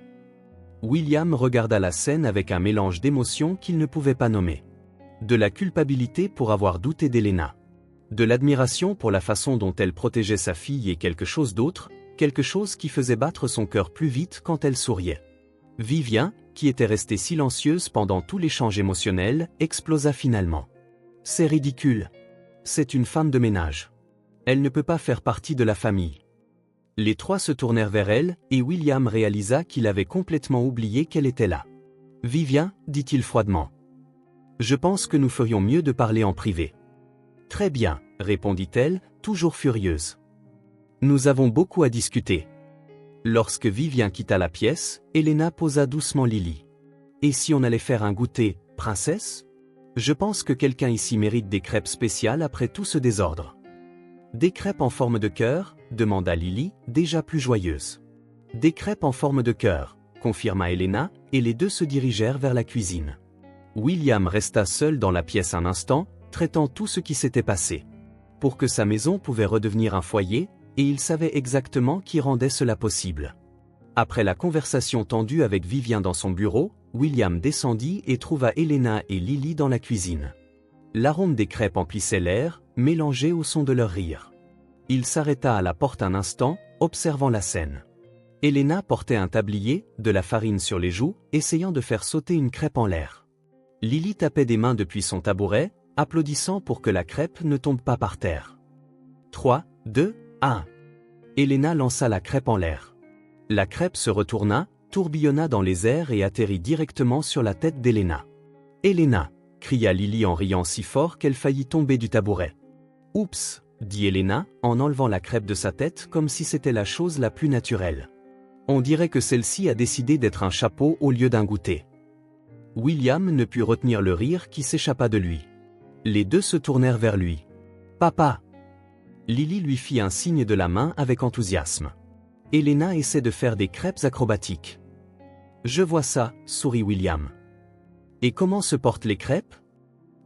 William regarda la scène avec un mélange d'émotions qu'il ne pouvait pas nommer. De la culpabilité pour avoir douté d'Elena. De l'admiration pour la façon dont elle protégeait sa fille et quelque chose d'autre, quelque chose qui faisait battre son cœur plus vite quand elle souriait. Vivien, qui était restée silencieuse pendant tout l'échange émotionnel, explosa finalement. C'est ridicule. C'est une femme de ménage. Elle ne peut pas faire partie de la famille. Les trois se tournèrent vers elle, et William réalisa qu'il avait complètement oublié qu'elle était là. Vivien, dit-il froidement. Je pense que nous ferions mieux de parler en privé. Très bien, répondit-elle, toujours furieuse. Nous avons beaucoup à discuter. Lorsque Vivien quitta la pièce, Elena posa doucement Lily. Et si on allait faire un goûter, princesse? Je pense que quelqu'un ici mérite des crêpes spéciales après tout ce désordre. Des crêpes en forme de cœur? Demanda Lily, déjà plus joyeuse. Des crêpes en forme de cœur, confirma Elena, et les deux se dirigèrent vers la cuisine. William resta seul dans la pièce un instant, traitant tout ce qui s'était passé. Pour que sa maison pouvait redevenir un foyer, et il savait exactement qui rendait cela possible. Après la conversation tendue avec Vivien dans son bureau, William descendit et trouva Elena et Lily dans la cuisine. L'arôme des crêpes emplissait l'air, mélangé au son de leur rire. Il s'arrêta à la porte un instant, observant la scène. Elena portait un tablier, de la farine sur les joues, essayant de faire sauter une crêpe en l'air. Lily tapait des mains depuis son tabouret, applaudissant pour que la crêpe ne tombe pas par terre. 3, 2, 1. Elena lança la crêpe en l'air. La crêpe se retourna, tourbillonna dans les airs et atterrit directement sur la tête d'Elena. « Elena !» cria Lily en riant si fort qu'elle faillit tomber du tabouret. « Oups !» dit Elena, en enlevant la crêpe de sa tête comme si c'était la chose la plus naturelle. On dirait que celle-ci a décidé d'être un chapeau au lieu d'un goûter. William ne put retenir le rire qui s'échappa de lui. Les deux se tournèrent vers lui. « Papa !» Lily lui fit un signe de la main avec enthousiasme. Elena essaie de faire des crêpes acrobatiques. « Je vois ça, sourit William. Et comment se portent les crêpes?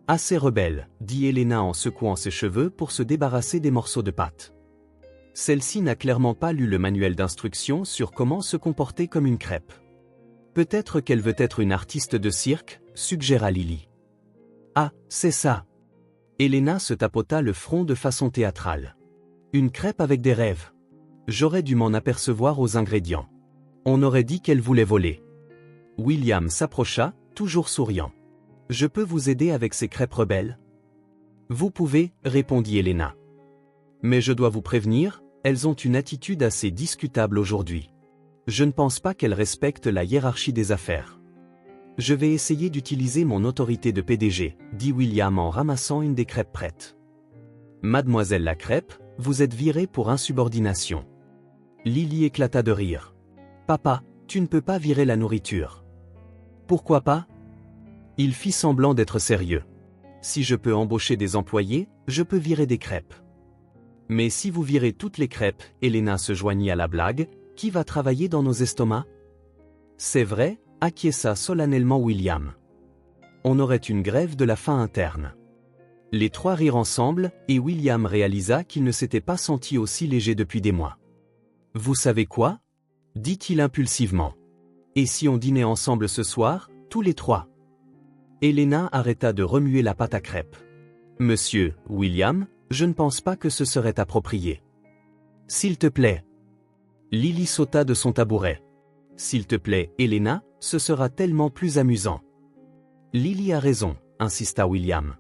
Assez rebelle, dit Elena en secouant ses cheveux pour se débarrasser des morceaux de pâte. Celle-ci n'a clairement pas lu le manuel d'instruction sur comment se comporter comme une crêpe. Peut-être qu'elle veut être une artiste de cirque, suggéra Lily. Ah, c'est ça. Elena se tapota le front de façon théâtrale. Une crêpe avec des rêves. J'aurais dû m'en apercevoir aux ingrédients. On aurait dit qu'elle voulait voler. William s'approcha, toujours souriant. Je peux vous aider avec ces crêpes rebelles? Vous pouvez, répondit Elena. Mais je dois vous prévenir, elles ont une attitude assez discutable aujourd'hui. Je ne pense pas qu'elles respectent la hiérarchie des affaires. Je vais essayer d'utiliser mon autorité de PDG, dit William en ramassant une des crêpes prêtes. Mademoiselle la crêpe, vous êtes virée pour insubordination. Lily éclata de rire. Papa, tu ne peux pas virer la nourriture. Pourquoi pas? Il fit semblant d'être sérieux. Si je peux embaucher des employés, je peux virer des crêpes. Mais si vous virez toutes les crêpes, Elena se joignit à la blague, qui va travailler dans nos estomacs? C'est vrai, acquiesça solennellement William. On aurait une grève de la faim interne. Les trois rirent ensemble, et William réalisa qu'il ne s'était pas senti aussi léger depuis des mois. Vous savez quoi? Dit-il impulsivement. Et si on dînait ensemble ce soir, tous les trois? Elena arrêta de remuer la pâte à crêpes. Monsieur, William, je ne pense pas que ce serait approprié. S'il te plaît. Lily sauta de son tabouret. S'il te plaît, Elena, ce sera tellement plus amusant. Lily a raison, insista William.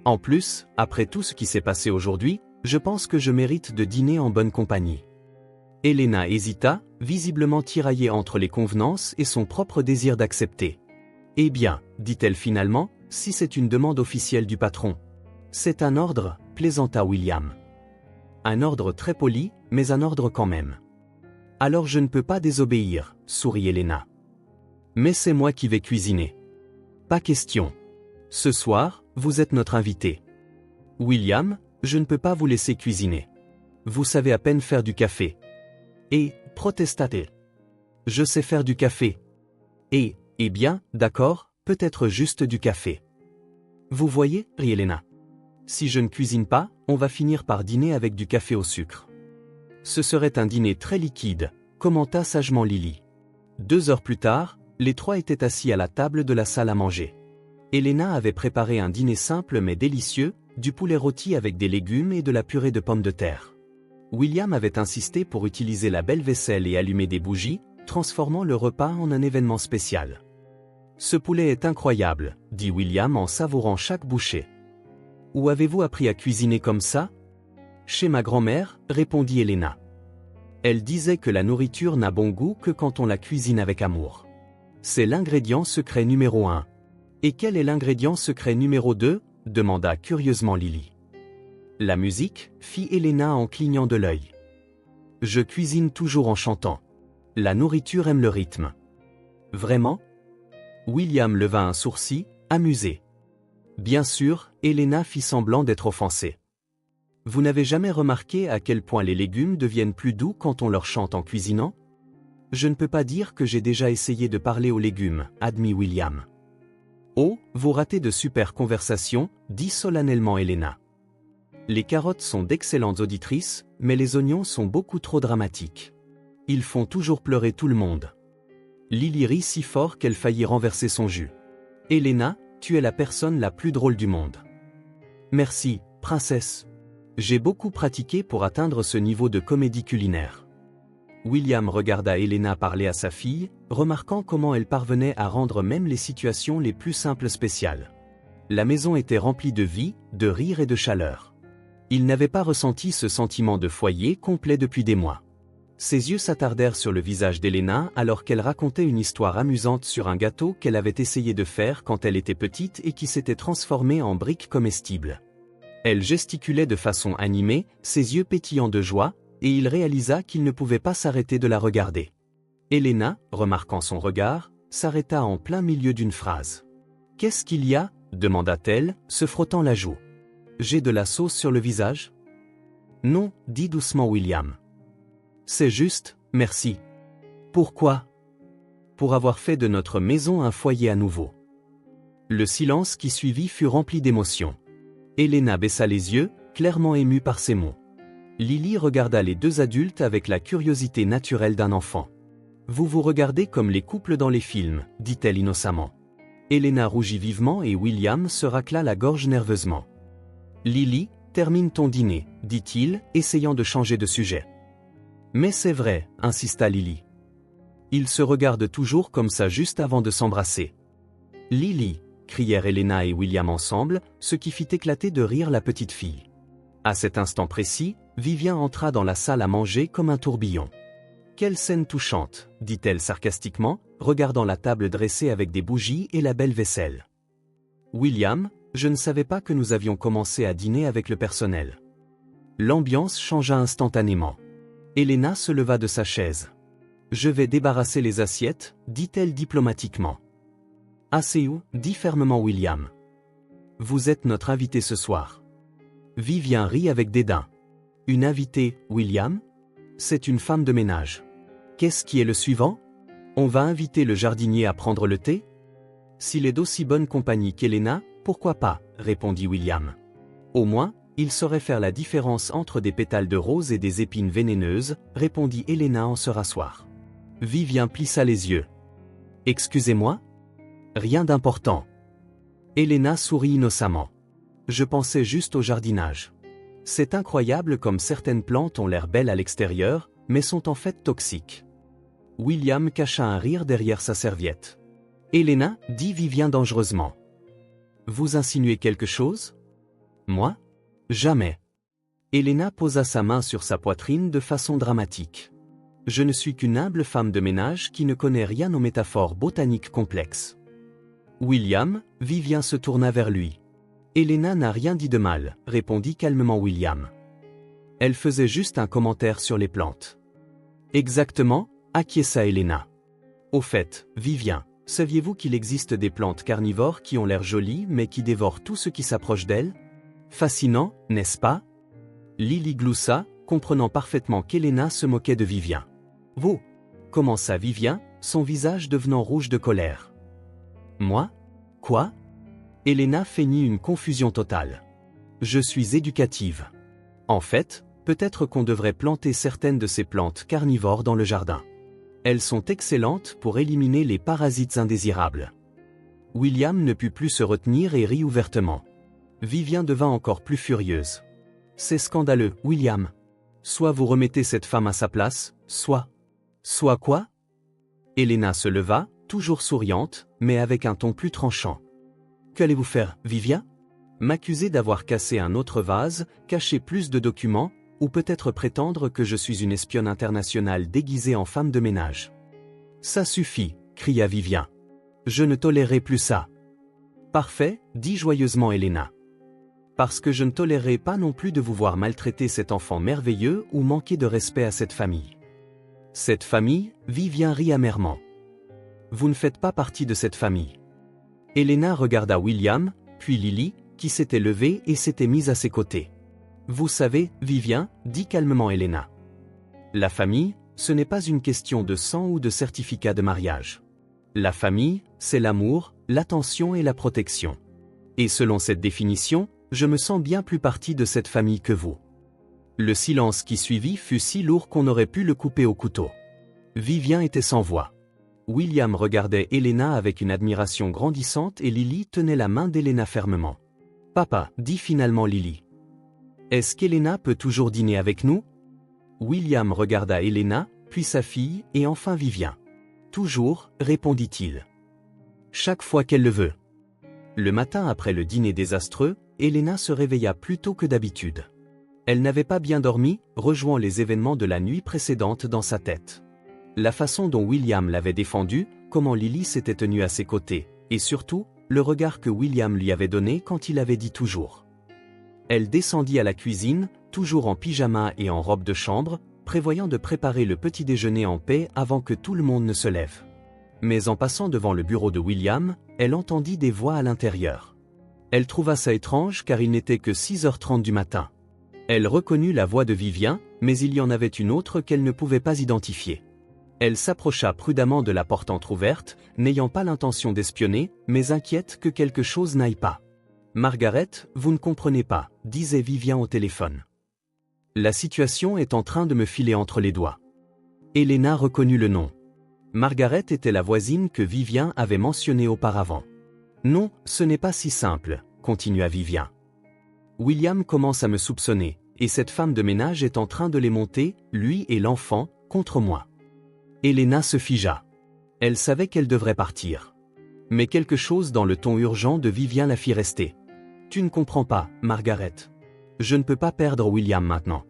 En plus, après tout ce qui s'est passé aujourd'hui, je pense que je mérite de dîner en bonne compagnie. Elena hésita, visiblement tiraillée entre les convenances et son propre désir d'accepter. « Eh bien, dit-elle finalement, si c'est une demande officielle du patron. »« C'est un ordre, plaisanta William. »« Un ordre très poli, mais un ordre quand même. »« Alors je ne peux pas désobéir, sourit Elena. »« Mais c'est moi qui vais cuisiner. »« Pas question. Ce soir, vous êtes notre invité. »« William, je ne peux pas vous laisser cuisiner. Vous savez à peine faire du café. » Et, protesta-t-elle. Je sais faire du café. Et, eh bien, d'accord, peut-être juste du café. Vous voyez, rit Elena. Si je ne cuisine pas, on va finir par dîner avec du café au sucre. Ce serait un dîner très liquide, commenta sagement Lily. 2 heures plus tard, les 3 étaient assis à la table de la salle à manger. Elena avait préparé un dîner simple mais délicieux, du poulet rôti avec des légumes et de la purée de pommes de terre. William avait insisté pour utiliser la belle vaisselle et allumer des bougies, transformant le repas en un événement spécial. « Ce poulet est incroyable, dit William en savourant chaque bouchée. Où avez-vous appris à cuisiner comme ça ? Chez ma grand-mère, répondit Elena. Elle disait que la nourriture n'a bon goût que quand on la cuisine avec amour. C'est l'ingrédient secret numéro 1. Et quel est l'ingrédient secret numéro 2 ? Demanda curieusement Lily. La musique, fit Elena en clignant de l'œil. Je cuisine toujours en chantant. La nourriture aime le rythme. Vraiment ? William leva un sourcil, amusé. Bien sûr, Elena fit semblant d'être offensée. Vous n'avez jamais remarqué à quel point les légumes deviennent plus doux quand on leur chante en cuisinant ? Je ne peux pas dire que j'ai déjà essayé de parler aux légumes, admit William. Oh, vous ratez de super conversations, dit solennellement Elena. Les carottes sont d'excellentes auditrices, mais les oignons sont beaucoup trop dramatiques. Ils font toujours pleurer tout le monde. Lily rit si fort qu'elle faillit renverser son jus. Elena, tu es la personne la plus drôle du monde. Merci, princesse. J'ai beaucoup pratiqué pour atteindre ce niveau de comédie culinaire. William regarda Elena parler à sa fille, remarquant comment elle parvenait à rendre même les situations les plus simples spéciales. La maison était remplie de vie, de rire et de chaleur. Il n'avait pas ressenti ce sentiment de foyer complet depuis des mois. Ses yeux s'attardèrent sur le visage d'Elena alors qu'elle racontait une histoire amusante sur un gâteau qu'elle avait essayé de faire quand elle était petite et qui s'était transformé en briques comestibles. Elle gesticulait de façon animée, ses yeux pétillants de joie, et il réalisa qu'il ne pouvait pas s'arrêter de la regarder. Elena, remarquant son regard, s'arrêta en plein milieu d'une phrase. « Qu'est-ce qu'il y a » demanda-t-elle, se frottant la joue. « J'ai de la sauce sur le visage ?»« Non, dit doucement William. C'est juste, merci. »« Pourquoi ?»« Pour avoir fait de notre maison un foyer à nouveau. » Le silence qui suivit fut rempli d'émotion. Elena baissa les yeux, clairement émue par ces mots. Lily regarda les 2 adultes avec la curiosité naturelle d'un enfant. « Vous vous regardez comme les couples dans les films, dit-elle innocemment. Elena rougit vivement et William se racla la gorge nerveusement. « Lily, termine ton dîner, dit-il, essayant de changer de sujet. « Mais c'est vrai, insista Lily. Ils se regardent toujours comme ça juste avant de s'embrasser. »« Lily !» crièrent Elena et William ensemble, ce qui fit éclater de rire la petite fille. À cet instant précis, Vivien entra dans la salle à manger comme un tourbillon. « Quelle scène touchante !» dit-elle sarcastiquement, regardant la table dressée avec des bougies et la belle vaisselle. « William, je ne savais pas que nous avions commencé à dîner avec le personnel. » L'ambiance changea instantanément. Elena se leva de sa chaise. « Je vais débarrasser les assiettes, dit-elle diplomatiquement. »« Asseyez-vous, dit fermement William. Vous êtes notre invité ce soir. » Vivien rit avec dédain. « Une invitée, William ? C'est une femme de ménage. Qu'est-ce qui est le suivant ? On va inviter le jardinier à prendre le thé ? S'il est d'aussi bonne compagnie qu'Elena, pourquoi pas, répondit William. Au moins, il saurait faire la différence entre des pétales de rose et des épines vénéneuses, répondit Elena en se rasseoir. Vivien plissa les yeux. Excusez-moi ? Rien d'important. Elena sourit innocemment. Je pensais juste au jardinage. C'est incroyable comme certaines plantes ont l'air belles à l'extérieur, mais sont en fait toxiques. William cacha un rire derrière sa serviette. Elena, dit Vivien dangereusement. Vous insinuez quelque chose ? Moi ? Jamais. Elena posa sa main sur sa poitrine de façon dramatique. Je ne suis qu'une humble femme de ménage qui ne connaît rien aux métaphores botaniques complexes. William, Vivien se tourna vers lui. Elena n'a rien dit de mal, répondit calmement William. Elle faisait juste un commentaire sur les plantes. Exactement, acquiesça Elena. Au fait, Vivien, saviez-vous qu'il existe des plantes carnivores qui ont l'air jolies mais qui dévorent tout ce qui s'approche d'elles? Fascinant, n'est-ce pas? Lily gloussa, comprenant parfaitement qu'Elena se moquait de Vivien. Vous? Commença Vivien, son visage devenant rouge de colère. Moi? Quoi? Elena feignit une confusion totale. Je suis éducative. En fait, peut-être qu'on devrait planter certaines de ces plantes carnivores dans le jardin. Elles sont excellentes pour éliminer les parasites indésirables. William ne put plus se retenir et rit ouvertement. Vivien devint encore plus furieuse. C'est scandaleux, William. Soit vous remettez cette femme à sa place, soit... Soit quoi? Elena se leva, toujours souriante, mais avec un ton plus tranchant. Qu'allez-vous faire, Vivien? M'accuser d'avoir cassé un autre vase, cacher plus de documents, ou peut-être prétendre que je suis une espionne internationale déguisée en femme de ménage. Ça suffit, cria Vivien. Je ne tolérerai plus ça. Parfait, dit joyeusement Elena. Parce que je ne tolérerai pas non plus de vous voir maltraiter cet enfant merveilleux ou manquer de respect à cette famille. Cette famille, Vivien rit amèrement. Vous ne faites pas partie de cette famille. Elena regarda William, puis Lily, qui s'était levée et s'était mise à ses côtés. Vous savez, Vivien, dit calmement Elena. La famille, ce n'est pas une question de sang ou de certificat de mariage. La famille, c'est l'amour, l'attention et la protection. Et selon cette définition, je me sens bien plus partie de cette famille que vous. Le silence qui suivit fut si lourd qu'on aurait pu le couper au couteau. Vivien était sans voix. William regardait Elena avec une admiration grandissante et Lily tenait la main d'Elena fermement. « Papa, dit finalement Lily. Est-ce qu'Elena peut toujours dîner avec nous ?» William regarda Elena, puis sa fille, et enfin Vivien. « Toujours, répondit-il. Chaque fois qu'elle le veut. » Le matin après le dîner désastreux, Elena se réveilla plus tôt que d'habitude. Elle n'avait pas bien dormi, rejoignant les événements de la nuit précédente dans sa tête. La façon dont William l'avait défendue, comment Lily s'était tenue à ses côtés, et surtout, le regard que William lui avait donné quand il avait dit toujours. Elle descendit à la cuisine, toujours en pyjama et en robe de chambre, prévoyant de préparer le petit déjeuner en paix avant que tout le monde ne se lève. Mais en passant devant le bureau de William, elle entendit des voix à l'intérieur. Elle trouva ça étrange car il n'était que 6h30 du matin. Elle reconnut la voix de Vivien, mais il y en avait une autre qu'elle ne pouvait pas identifier. Elle s'approcha prudemment de la porte entr'ouverte, n'ayant pas l'intention d'espionner, mais inquiète que quelque chose n'aille pas. « Margaret, vous ne comprenez pas, » disait Vivien au téléphone. « La situation est en train de me filer entre les doigts. » Elena reconnut le nom. Margaret était la voisine que Vivien avait mentionnée auparavant. « Non, ce n'est pas si simple, » continua Vivien. « William commence à me soupçonner, et cette femme de ménage est en train de les monter, lui et l'enfant, contre moi. » Elena se figea. Elle savait qu'elle devrait partir. Mais quelque chose dans le ton urgent de Vivien la fit rester. « Tu ne comprends pas, Margaret. Je ne peux pas perdre William maintenant.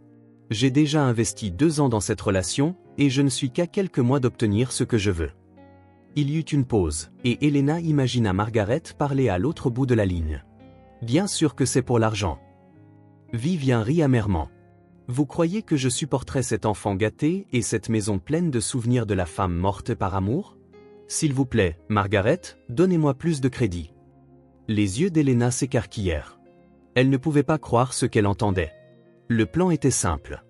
J'ai déjà investi 2 ans dans cette relation, et je ne suis qu'à quelques mois d'obtenir ce que je veux. » Il y eut une pause, et Elena imagina Margaret parler à l'autre bout de la ligne. « Bien sûr que c'est pour l'argent. » Vivien rit amèrement. Vous croyez que je supporterais cet enfant gâté et cette maison pleine de souvenirs de la femme morte par amour? S'il vous plaît, Margaret, donnez-moi plus de crédit. Les yeux d'Elena s'écarquillèrent. Elle ne pouvait pas croire ce qu'elle entendait. Le plan était simple.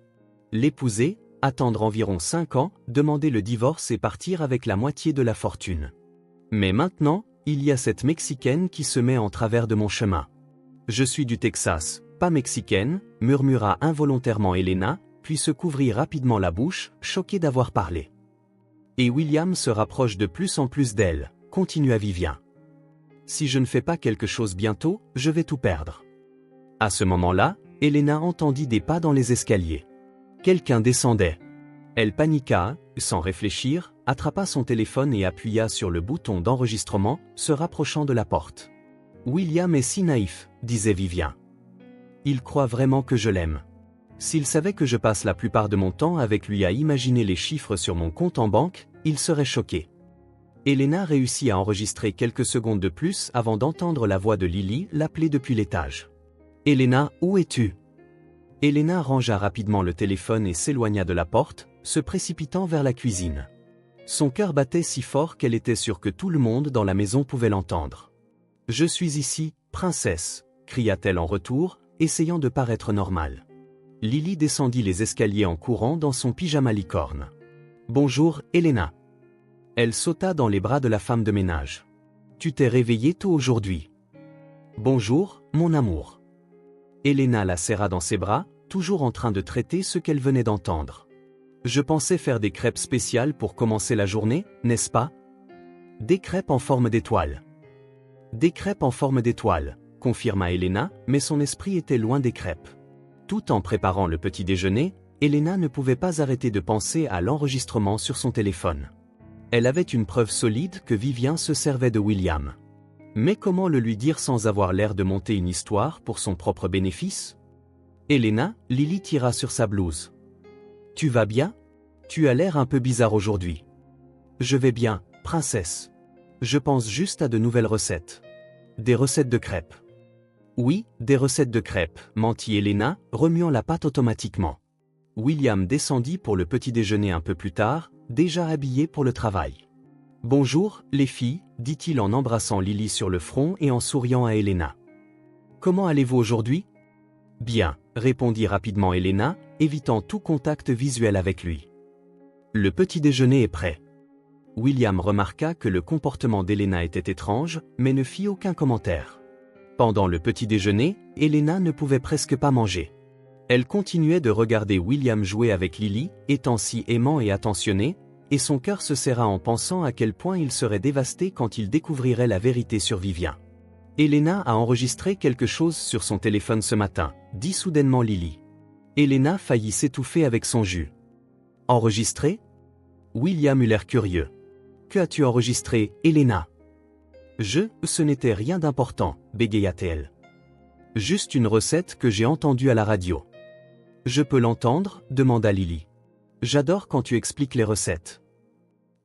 L'épouser, attendre environ 5 ans, demander le divorce et partir avec la moitié de la fortune. Mais maintenant, il y a cette Mexicaine qui se met en travers de mon chemin. Je suis du Texas. Pas mexicaine, murmura involontairement Elena, puis se couvrit rapidement la bouche, choquée d'avoir parlé. Et William se rapproche de plus en plus d'elle, continua Vivien. Si je ne fais pas quelque chose bientôt, je vais tout perdre. À ce moment-là, Elena entendit des pas dans les escaliers. Quelqu'un descendait. Elle paniqua, sans réfléchir, attrapa son téléphone et appuya sur le bouton d'enregistrement, se rapprochant de la porte. William est si naïf, disait Vivien. Il croit vraiment que je l'aime. S'il savait que je passe la plupart de mon temps avec lui à imaginer les chiffres sur mon compte en banque, il serait choqué. Elena réussit à enregistrer quelques secondes de plus avant d'entendre la voix de Lily l'appeler depuis l'étage. « Elena, où es-tu » Elena rangea rapidement le téléphone et s'éloigna de la porte, se précipitant vers la cuisine. Son cœur battait si fort qu'elle était sûre que tout le monde dans la maison pouvait l'entendre. « Je suis ici, princesse » cria-t-elle en retour, essayant de paraître normale. Lily descendit les escaliers en courant dans son pyjama licorne. « Bonjour, Elena. » Elle sauta dans les bras de la femme de ménage. « Tu t'es réveillée tôt aujourd'hui. »« Bonjour, mon amour. » Elena la serra dans ses bras, toujours en train de traiter ce qu'elle venait d'entendre. « Je pensais faire des crêpes spéciales pour commencer la journée, n'est-ce pas ?»« Des crêpes en forme d'étoile. »« Des crêpes en forme d'étoile, » confirma Elena, mais son esprit était loin des crêpes. Tout en préparant le petit déjeuner, Elena ne pouvait pas arrêter de penser à l'enregistrement sur son téléphone. Elle avait une preuve solide que Vivien se servait de William. Mais comment le lui dire sans avoir l'air de monter une histoire pour son propre bénéfice ? Elena, Lily tira sur sa blouse. « Tu vas bien ? Tu as l'air un peu bizarre aujourd'hui. »« Je vais bien, princesse. Je pense juste à de nouvelles recettes. »« Des recettes de crêpes. »« Oui, des recettes de crêpes, » mentit Elena, remuant la pâte automatiquement. William descendit pour le petit déjeuner un peu plus tard, déjà habillé pour le travail. « Bonjour, les filles, » dit-il en embrassant Lily sur le front et en souriant à Elena. « Comment allez-vous aujourd'hui ? » « Bien, » répondit rapidement Elena, évitant tout contact visuel avec lui. « Le petit déjeuner est prêt. » William remarqua que le comportement d'Elena était étrange, mais ne fit aucun commentaire. Pendant le petit déjeuner, Elena ne pouvait presque pas manger. Elle continuait de regarder William jouer avec Lily, étant si aimant et attentionné, et son cœur se serra en pensant à quel point il serait dévasté quand il découvrirait la vérité sur Vivien. « Elena a enregistré quelque chose sur son téléphone ce matin », dit soudainement Lily. Elena faillit s'étouffer avec son jus. « Enregistré » William eut l'air curieux. « Que as-tu enregistré, Elena ?»« Ce n'était rien d'important, » bégaya-t-elle. « Juste une recette que j'ai entendue à la radio. »« Je peux l'entendre » demanda Lily. « J'adore quand tu expliques les recettes. »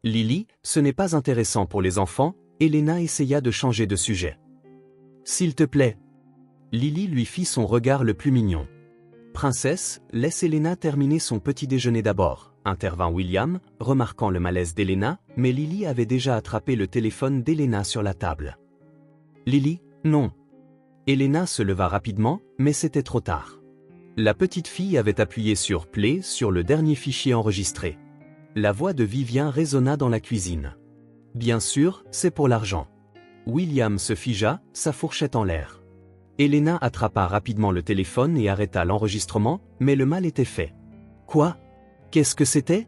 Lily, ce n'est pas intéressant pour les enfants, Elena essaya de changer de sujet. « S'il te plaît. » Lily lui fit son regard le plus mignon. « Princesse, laisse Elena terminer son petit déjeuner d'abord, » intervint William, remarquant le malaise d'Elena, mais Lily avait déjà attrapé le téléphone d'Elena sur la table. « Lily, non. » Elena se leva rapidement, mais c'était trop tard. La petite fille avait appuyé sur « Play » sur le dernier fichier enregistré. La voix de Vivien résonna dans la cuisine. « Bien sûr, c'est pour l'argent. » William se figea, sa fourchette en l'air. Elena attrapa rapidement le téléphone et arrêta l'enregistrement, mais le mal était fait. « Quoi ? Qu'est-ce que c'était »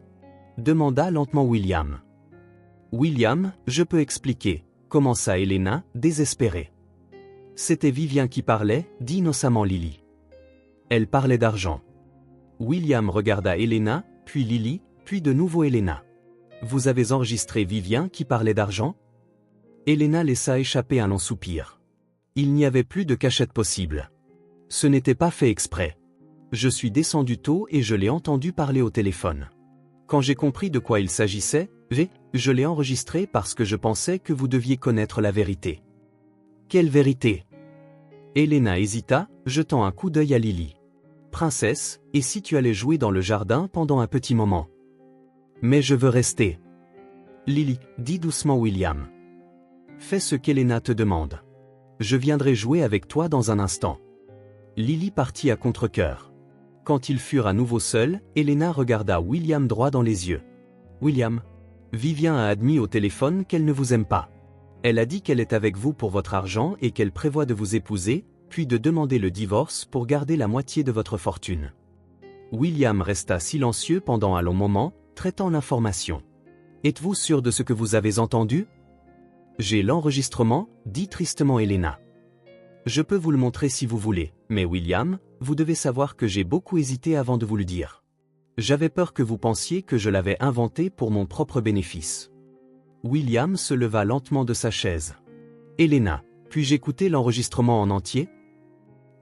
demanda lentement William. « William, je peux expliquer » commença Elena, désespérée. « C'était Vivien qui parlait » dit innocemment Lily. Elle parlait d'argent. William regarda Elena, puis Lily, puis de nouveau Elena. « Vous avez enregistré Vivien qui parlait d'argent » Elena laissa échapper un long soupir. Il n'y avait plus de cachette possible. Ce n'était pas fait exprès. Je suis descendu tôt et je l'ai entendu parler au téléphone. Quand j'ai compris de quoi il s'agissait, je l'ai enregistré parce que je pensais que vous deviez connaître la vérité. Quelle vérité ? Elena hésita, jetant un coup d'œil à Lily. Princesse, et si tu allais jouer dans le jardin pendant un petit moment ? Mais je veux rester. Lily, dit doucement William. Fais ce qu'Elena te demande. Je viendrai jouer avec toi dans un instant. Lily partit à contre-cœur. Quand ils furent à nouveau seuls, Elena regarda William droit dans les yeux. William, Vivien a admis au téléphone qu'elle ne vous aime pas. Elle a dit qu'elle est avec vous pour votre argent et qu'elle prévoit de vous épouser, puis de demander le divorce pour garder la moitié de votre fortune. William resta silencieux pendant un long moment, traitant l'information. Êtes-vous sûr de ce que vous avez entendu ? J'ai l'enregistrement, dit tristement Elena. Je peux vous le montrer si vous voulez, mais William, vous devez savoir que j'ai beaucoup hésité avant de vous le dire. J'avais peur que vous pensiez que je l'avais inventé pour mon propre bénéfice. William se leva lentement de sa chaise. Elena, puis-je écouter l'enregistrement en entier ?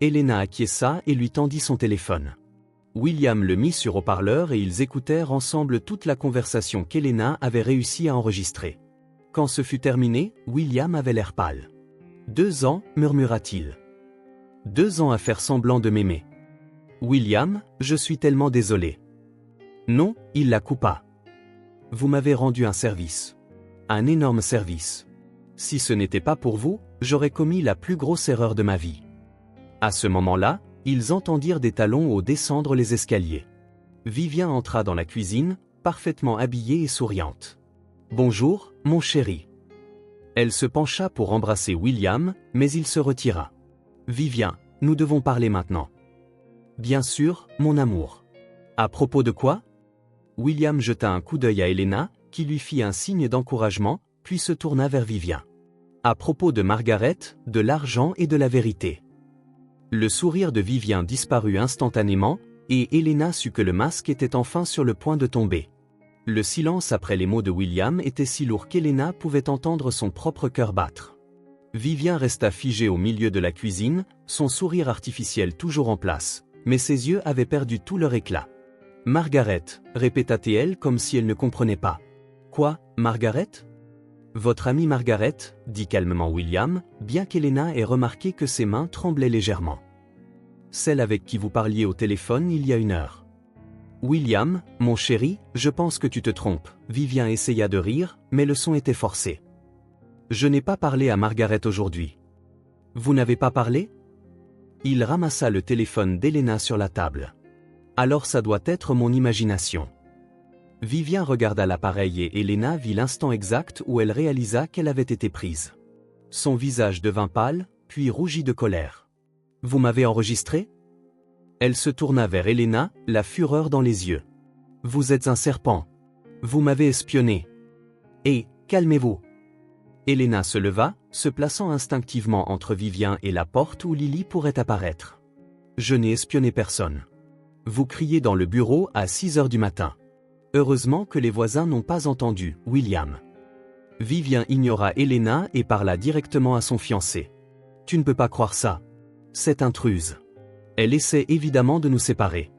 Elena acquiesça et lui tendit son téléphone. William le mit sur haut-parleur et ils écoutèrent ensemble toute la conversation qu'Helena avait réussi à enregistrer. Quand ce fut terminé, William avait l'air pâle. 2 ans, murmura-t-il. 2 ans à faire semblant de m'aimer. William, je suis tellement désolé. Non, il la coupa. Vous m'avez rendu un service. Un énorme service. Si ce n'était pas pour vous, j'aurais commis la plus grosse erreur de ma vie. À ce moment-là, ils entendirent des talons au descendre les escaliers. Vivien entra dans la cuisine, parfaitement habillée et souriante. « Bonjour, mon chéri. » Elle se pencha pour embrasser William, mais il se retira. « Vivien, nous devons parler maintenant. »« Bien sûr, mon amour. » « À propos de quoi ?» William jeta un coup d'œil à Helena, qui lui fit un signe d'encouragement, puis se tourna vers Vivien. « À propos de Margaret, de l'argent et de la vérité. » Le sourire de Vivien disparut instantanément, et Helena sut que le masque était enfin sur le point de tomber. Le silence après les mots de William était si lourd qu'Helena pouvait entendre son propre cœur battre. Vivien resta figé au milieu de la cuisine, son sourire artificiel toujours en place, mais ses yeux avaient perdu tout leur éclat. « Margaret, répéta-t-elle comme si elle ne comprenait pas. « Quoi, Margaret ?»« Votre amie Margaret, dit calmement William, bien qu'Helena ait remarqué que ses mains tremblaient légèrement. Celle avec qui vous parliez au téléphone il y a 1 heure. » « William, mon chéri, je pense que tu te trompes. » Vivien essaya de rire, mais le son était forcé. « Je n'ai pas parlé à Margaret aujourd'hui. »« Vous n'avez pas parlé ?» Il ramassa le téléphone d'Helena sur la table. « Alors ça doit être mon imagination. » Vivien regarda l'appareil et Helena vit l'instant exact où elle réalisa qu'elle avait été prise. Son visage devint pâle, puis rougit de colère. « Vous m'avez enregistré ?» Elle se tourna vers Helena, la fureur dans les yeux. « Vous êtes un serpent. Vous m'avez espionné. Et, calmez-vous. » Helena se leva, se plaçant instinctivement entre Vivien et la porte où Lily pourrait apparaître. « Je n'ai espionné personne. Vous criez dans le bureau à 6 heures du matin. Heureusement que les voisins n'ont pas entendu, William. » Vivien ignora Helena et parla directement à son fiancé. « Tu ne peux pas croire ça. Cette intruse. Elle essaie évidemment de nous séparer. »«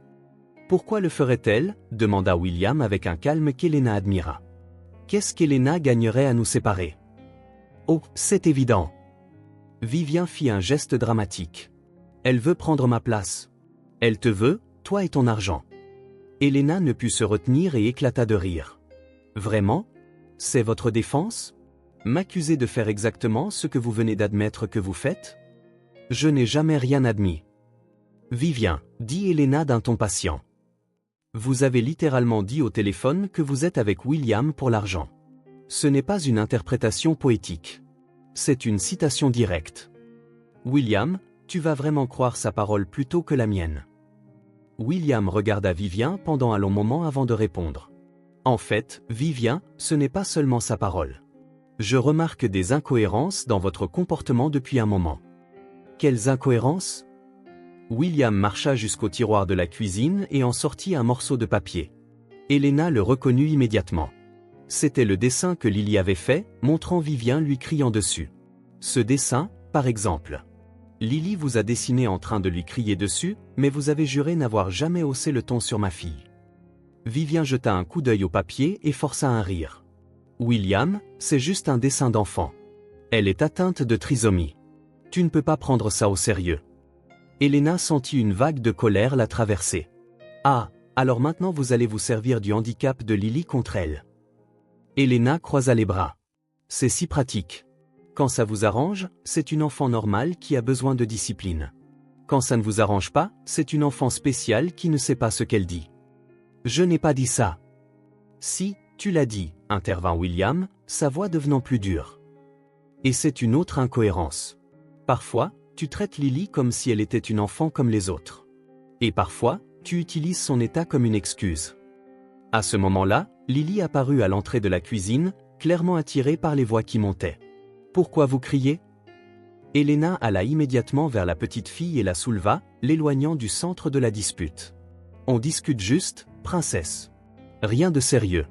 Pourquoi le ferait-elle » demanda William avec un calme qu'Helena admira. « Qu'est-ce qu'Helena gagnerait à nous séparer ?»« Oh, c'est évident. » Vivien fit un geste dramatique. « Elle veut prendre ma place. Elle te veut, toi et ton argent. » Helena ne put se retenir et éclata de rire. « Vraiment ? C'est votre défense ? M'accuser de faire exactement ce que vous venez d'admettre que vous faites ? Je n'ai jamais rien admis. » « Vivien, dit Helena d'un ton patient. Vous avez littéralement dit au téléphone que vous êtes avec William pour l'argent. Ce n'est pas une interprétation poétique. C'est une citation directe. William, tu vas vraiment croire sa parole plutôt que la mienne. » William regarda Vivien pendant un long moment avant de répondre. « En fait, Vivien, ce n'est pas seulement sa parole. Je remarque des incohérences dans votre comportement depuis un moment. » « Quelles incohérences ? » William marcha jusqu'au tiroir de la cuisine et en sortit un morceau de papier. Helena le reconnut immédiatement. C'était le dessin que Lily avait fait, montrant Vivien lui criant dessus. Ce dessin, par exemple. Lily vous a dessiné en train de lui crier dessus, mais vous avez juré n'avoir jamais haussé le ton sur ma fille. Vivien jeta un coup d'œil au papier et força un rire. William, c'est juste un dessin d'enfant. Elle est atteinte de trisomie. Tu ne peux pas prendre ça au sérieux. Helena sentit une vague de colère la traverser. Ah, alors maintenant vous allez vous servir du handicap de Lily contre elle. Helena croisa les bras. C'est si pratique. Quand ça vous arrange, c'est une enfant normale qui a besoin de discipline. Quand ça ne vous arrange pas, c'est une enfant spéciale qui ne sait pas ce qu'elle dit. Je n'ai pas dit ça. Si, tu l'as dit, intervint William, sa voix devenant plus dure. Et c'est une autre incohérence. Parfois, tu traites Lily comme si elle était une enfant comme les autres. Et parfois, tu utilises son état comme une excuse. À ce moment-là, Lily apparut à l'entrée de la cuisine, clairement attirée par les voix qui montaient. « Pourquoi vous criez ?» Helena alla immédiatement vers la petite fille et la souleva, l'éloignant du centre de la dispute. « On discute juste, princesse. Rien de sérieux. »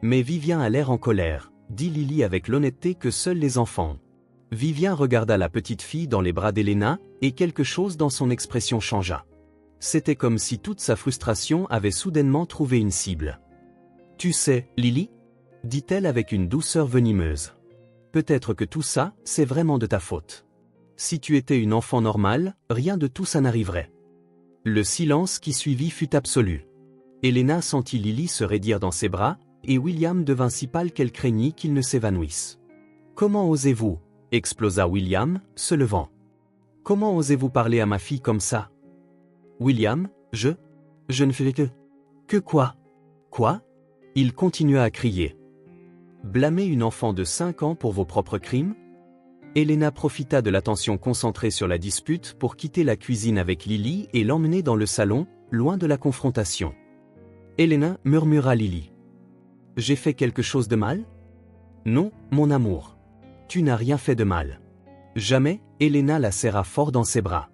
Mais Vivien a l'air en colère, dit Lily avec l'honnêteté que seuls les enfants ont. Vivien regarda la petite fille dans les bras d'Helena, et quelque chose dans son expression changea. C'était comme si toute sa frustration avait soudainement trouvé une cible. « Tu sais, Lily ?» dit-elle avec une douceur venimeuse. « Peut-être que tout ça, c'est vraiment de ta faute. Si tu étais une enfant normale, rien de tout ça n'arriverait. » Le silence qui suivit fut absolu. Elena sentit Lily se raidir dans ses bras, et William devint si pâle qu'elle craignit qu'il ne s'évanouisse. « Comment osez-vous » explosa William, se levant. « Comment osez-vous parler à ma fille comme ça ?»« William, je ne fais que... » »« Que quoi ? Quoi ?» Il continua à crier. « Blâmer une enfant de 5 ans pour vos propres crimes ?» Elena profita de l'attention concentrée sur la dispute pour quitter la cuisine avec Lily et l'emmener dans le salon, loin de la confrontation. « Elena, murmura Lily. J'ai fait quelque chose de mal ? Non, mon amour. Tu n'as rien fait de mal. Jamais, Elena la serra fort dans ses bras.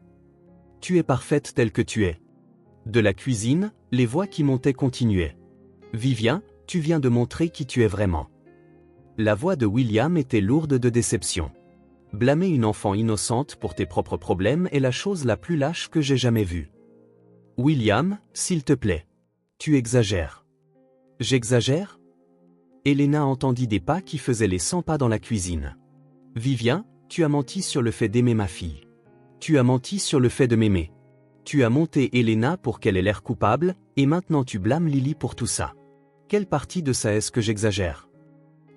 Tu es parfaite telle que tu es. De la cuisine, les voix qui montaient continuaient. Vivien, tu viens de montrer qui tu es vraiment. La voix de William était lourde de déception. Blâmer une enfant innocente pour tes propres problèmes est la chose la plus lâche que j'ai jamais vue. William, s'il te plaît. Tu exagères. J'exagère ? Elena entendit des pas qui faisaient les 100 pas dans la cuisine. Vivien, tu as menti sur le fait d'aimer ma fille. Tu as menti sur le fait de m'aimer. Tu as monté Elena pour qu'elle ait l'air coupable, et maintenant tu blâmes Lily pour tout ça. Quelle partie de ça est-ce que j'exagère ?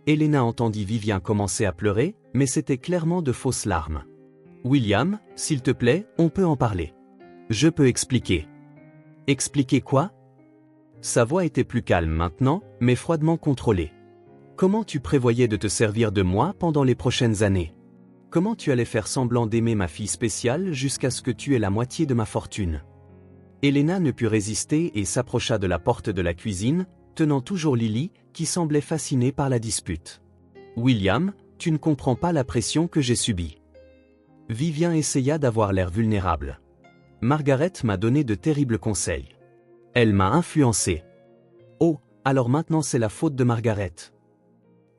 Elena entendit Vivien commencer à pleurer, mais c'était clairement de fausses larmes. William, s'il te plaît, on peut en parler. Je peux expliquer. Expliquer quoi ? Sa voix était plus calme maintenant, mais froidement contrôlée. Comment tu prévoyais de te servir de moi pendant les prochaines années ? Comment tu allais faire semblant d'aimer ma fille spéciale jusqu'à ce que tu aies la moitié de ma fortune ? Elena ne put résister et s'approcha de la porte de la cuisine, tenant toujours Lily, qui semblait fascinée par la dispute. William, tu ne comprends pas la pression que j'ai subie. Vivien essaya d'avoir l'air vulnérable. Margaret m'a donné de terribles conseils. Elle m'a influencé. Oh, alors maintenant c'est la faute de Margaret.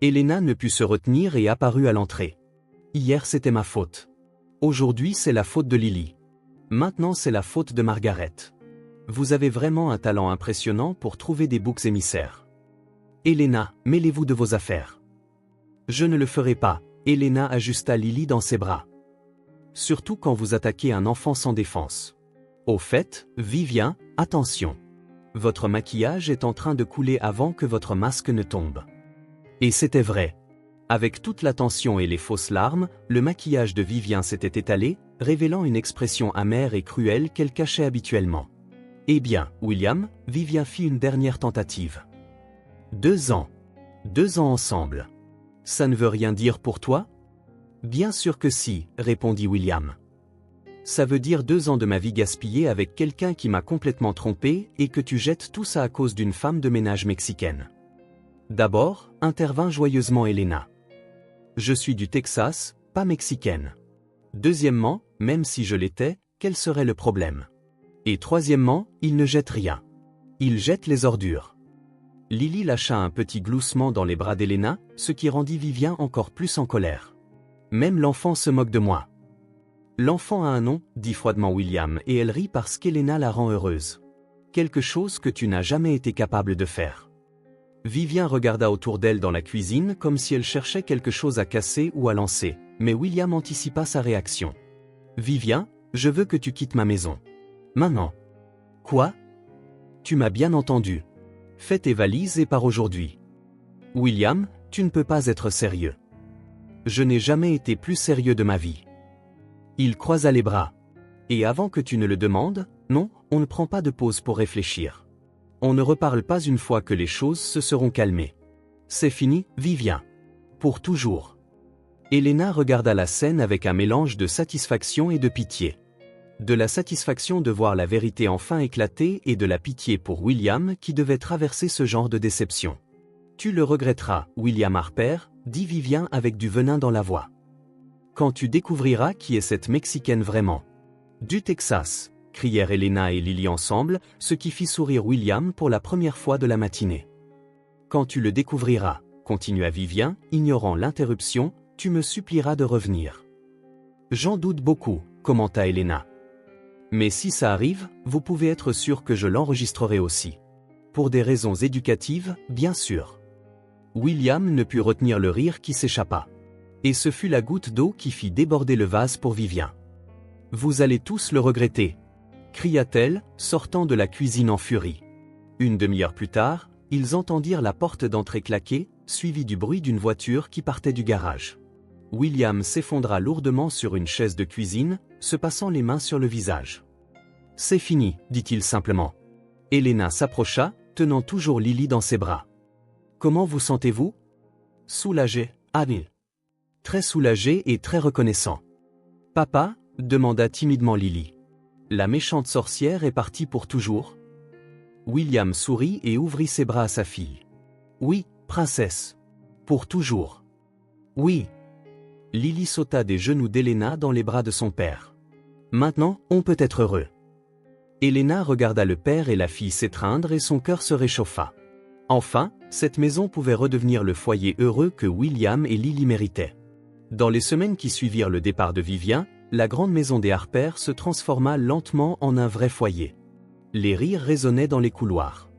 Elena ne put se retenir et apparut à l'entrée. Hier c'était ma faute. Aujourd'hui c'est la faute de Lily. Maintenant c'est la faute de Margaret. Vous avez vraiment un talent impressionnant pour trouver des boucs émissaires. Elena, mêlez-vous de vos affaires. Je ne le ferai pas, Elena ajusta Lily dans ses bras. Surtout quand vous attaquez un enfant sans défense. Au fait, Vivien, attention. Votre maquillage est en train de couler avant que votre masque ne tombe. Et c'était vrai. Avec toute la tension et les fausses larmes, le maquillage de Vivien s'était étalé, révélant une expression amère et cruelle qu'elle cachait habituellement. Eh bien, William, Vivien fit une dernière tentative. 2 ans. 2 ans ensemble. Ça ne veut rien dire pour toi ? Bien sûr que si, répondit William. Ça veut dire 2 ans de ma vie gaspillée avec quelqu'un qui m'a complètement trompé et que tu jettes tout ça à cause d'une femme de ménage mexicaine. D'abord, intervint joyeusement Elena. Je suis du Texas, pas mexicaine. Deuxièmement, même si je l'étais, quel serait le problème ? Et troisièmement, il ne jette rien. Il jette les ordures. Lily lâcha un petit gloussement dans les bras d'Elena, ce qui rendit Vivien encore plus en colère. Même l'enfant se moque de moi. L'enfant a un nom, dit froidement William, et elle rit parce qu'Elena la rend heureuse. Quelque chose que tu n'as jamais été capable de faire. Vivien regarda autour d'elle dans la cuisine comme si elle cherchait quelque chose à casser ou à lancer, mais William anticipa sa réaction. Vivien, je veux que tu quittes ma maison. Maintenant. Quoi ? Tu m'as bien entendu. Fais tes valises et pars aujourd'hui. William, tu ne peux pas être sérieux. Je n'ai jamais été plus sérieux de ma vie. Il croisa les bras. Et avant que tu ne le demandes, non, on ne prend pas de pause pour réfléchir. On ne reparle pas une fois que les choses se seront calmées. C'est fini, Vivien. Pour toujours. Elena regarda la scène avec un mélange de satisfaction et de pitié. De la satisfaction de voir la vérité enfin éclater et de la pitié pour William qui devait traverser ce genre de déception. Tu le regretteras, William Harper, dit Vivien avec du venin dans la voix. Quand tu découvriras qui est cette Mexicaine vraiment. Du Texas, crièrent Elena et Lily ensemble, ce qui fit sourire William pour la première fois de la matinée. Quand tu le découvriras, continua Vivien, ignorant l'interruption, tu me supplieras de revenir. J'en doute beaucoup, commenta Elena. Mais si ça arrive, vous pouvez être sûr que je l'enregistrerai aussi. Pour des raisons éducatives, bien sûr. William ne put retenir le rire qui s'échappa. Et ce fut la goutte d'eau qui fit déborder le vase pour Vivien. « Vous allez tous le regretter !» cria-t-elle, sortant de la cuisine en furie. Une demi-heure plus tard, ils entendirent la porte d'entrée claquer, suivie du bruit d'une voiture qui partait du garage. William s'effondra lourdement sur une chaise de cuisine, se passant les mains sur le visage. « C'est fini, dit-il simplement. » Elena s'approcha, tenant toujours Lily dans ses bras. « Comment vous sentez-vous » ? Soulagé, Annie. Très soulagé et très reconnaissant. « Papa » demanda timidement Lily. « La méchante sorcière est partie pour toujours ?» William sourit et ouvrit ses bras à sa fille. « Oui, princesse. Pour toujours. »« Oui. » Lily sauta des genoux d'Elena dans les bras de son père. « Maintenant, on peut être heureux. » Elena regarda le père et la fille s'étreindre et son cœur se réchauffa. Enfin, cette maison pouvait redevenir le foyer heureux que William et Lily méritaient. Dans les semaines qui suivirent le départ de Vivien, la grande maison des Harper se transforma lentement en un vrai foyer. Les rires résonnaient dans les couloirs.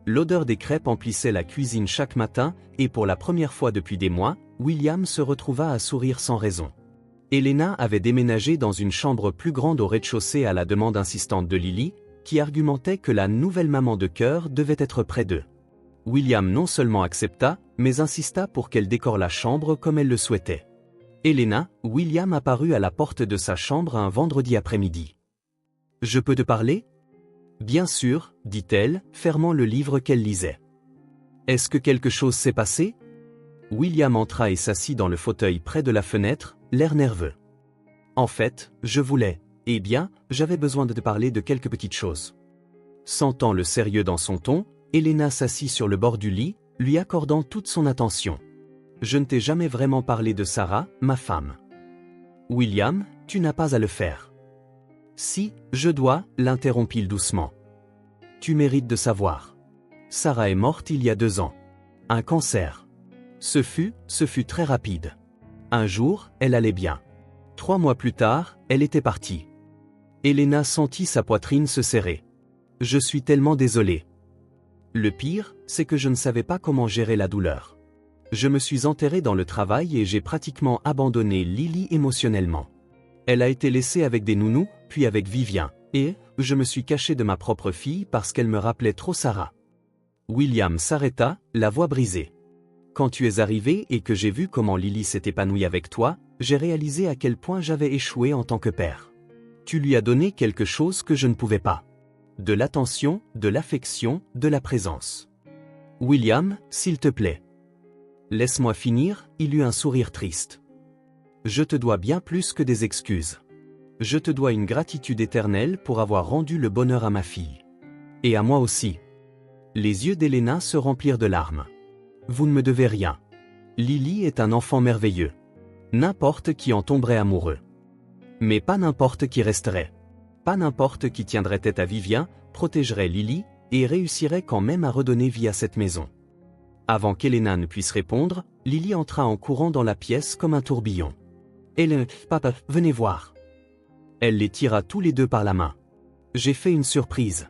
L'odeur des crêpes emplissait la cuisine chaque matin et pour la première fois depuis des mois, William se retrouva à sourire sans raison. Elena avait déménagé dans une chambre plus grande au rez-de-chaussée à la demande insistante de Lily, qui argumentait que la nouvelle maman de cœur devait être près d'eux. William non seulement accepta, mais insista pour qu'elle décore la chambre comme elle le souhaitait. Elena, William apparut à la porte de sa chambre un vendredi après-midi. « Je peux te parler ?» « Bien sûr, » dit-elle, fermant le livre qu'elle lisait. « Est-ce que quelque chose s'est passé ?» William entra et s'assit dans le fauteuil près de la fenêtre, l'air nerveux. « En fait, je voulais, j'avais besoin de te parler de quelques petites choses. » Sentant le sérieux dans son ton, Elena s'assit sur le bord du lit, lui accordant toute son attention. « Je ne t'ai jamais vraiment parlé de Sarah, ma femme. »« William, tu n'as pas à le faire. »« Si, je dois, » l'interrompit-il doucement. « Tu mérites de savoir. Sarah est morte il y a 2 ans. Un cancer. Ce fut très rapide. Un jour, elle allait bien. 3 mois plus tard, elle était partie. » Elena sentit sa poitrine se serrer. « Je suis tellement désolée. Le pire, c'est que je ne savais pas comment gérer la douleur. Je me suis enterrée dans le travail et j'ai pratiquement abandonné Lily émotionnellement. Elle a été laissée avec des nounous, puis avec Vivien, et je me suis caché de ma propre fille parce qu'elle me rappelait trop Sarah. » William s'arrêta, la voix brisée. « Quand tu es arrivé et que j'ai vu comment Lily s'est épanouie avec toi, j'ai réalisé à quel point j'avais échoué en tant que père. Tu lui as donné quelque chose que je ne pouvais pas. De l'attention, de l'affection, de la présence. William, s'il te plaît. » Laisse-moi finir, il eut un sourire triste. Je te dois bien plus que des excuses. Je te dois une gratitude éternelle pour avoir rendu le bonheur à ma fille. Et à moi aussi. Les yeux d'Elena se remplirent de larmes. Vous ne me devez rien. Lily est un enfant merveilleux. N'importe qui en tomberait amoureux. Mais pas n'importe qui resterait. Pas n'importe qui tiendrait tête à Vivien, protégerait Lily, et réussirait quand même à redonner vie à cette maison. Avant qu'Elena ne puisse répondre, Lily entra en courant dans la pièce comme un tourbillon. « Hélène, papa, venez voir. » Elle les tira tous les deux par la main. « J'ai fait une surprise. »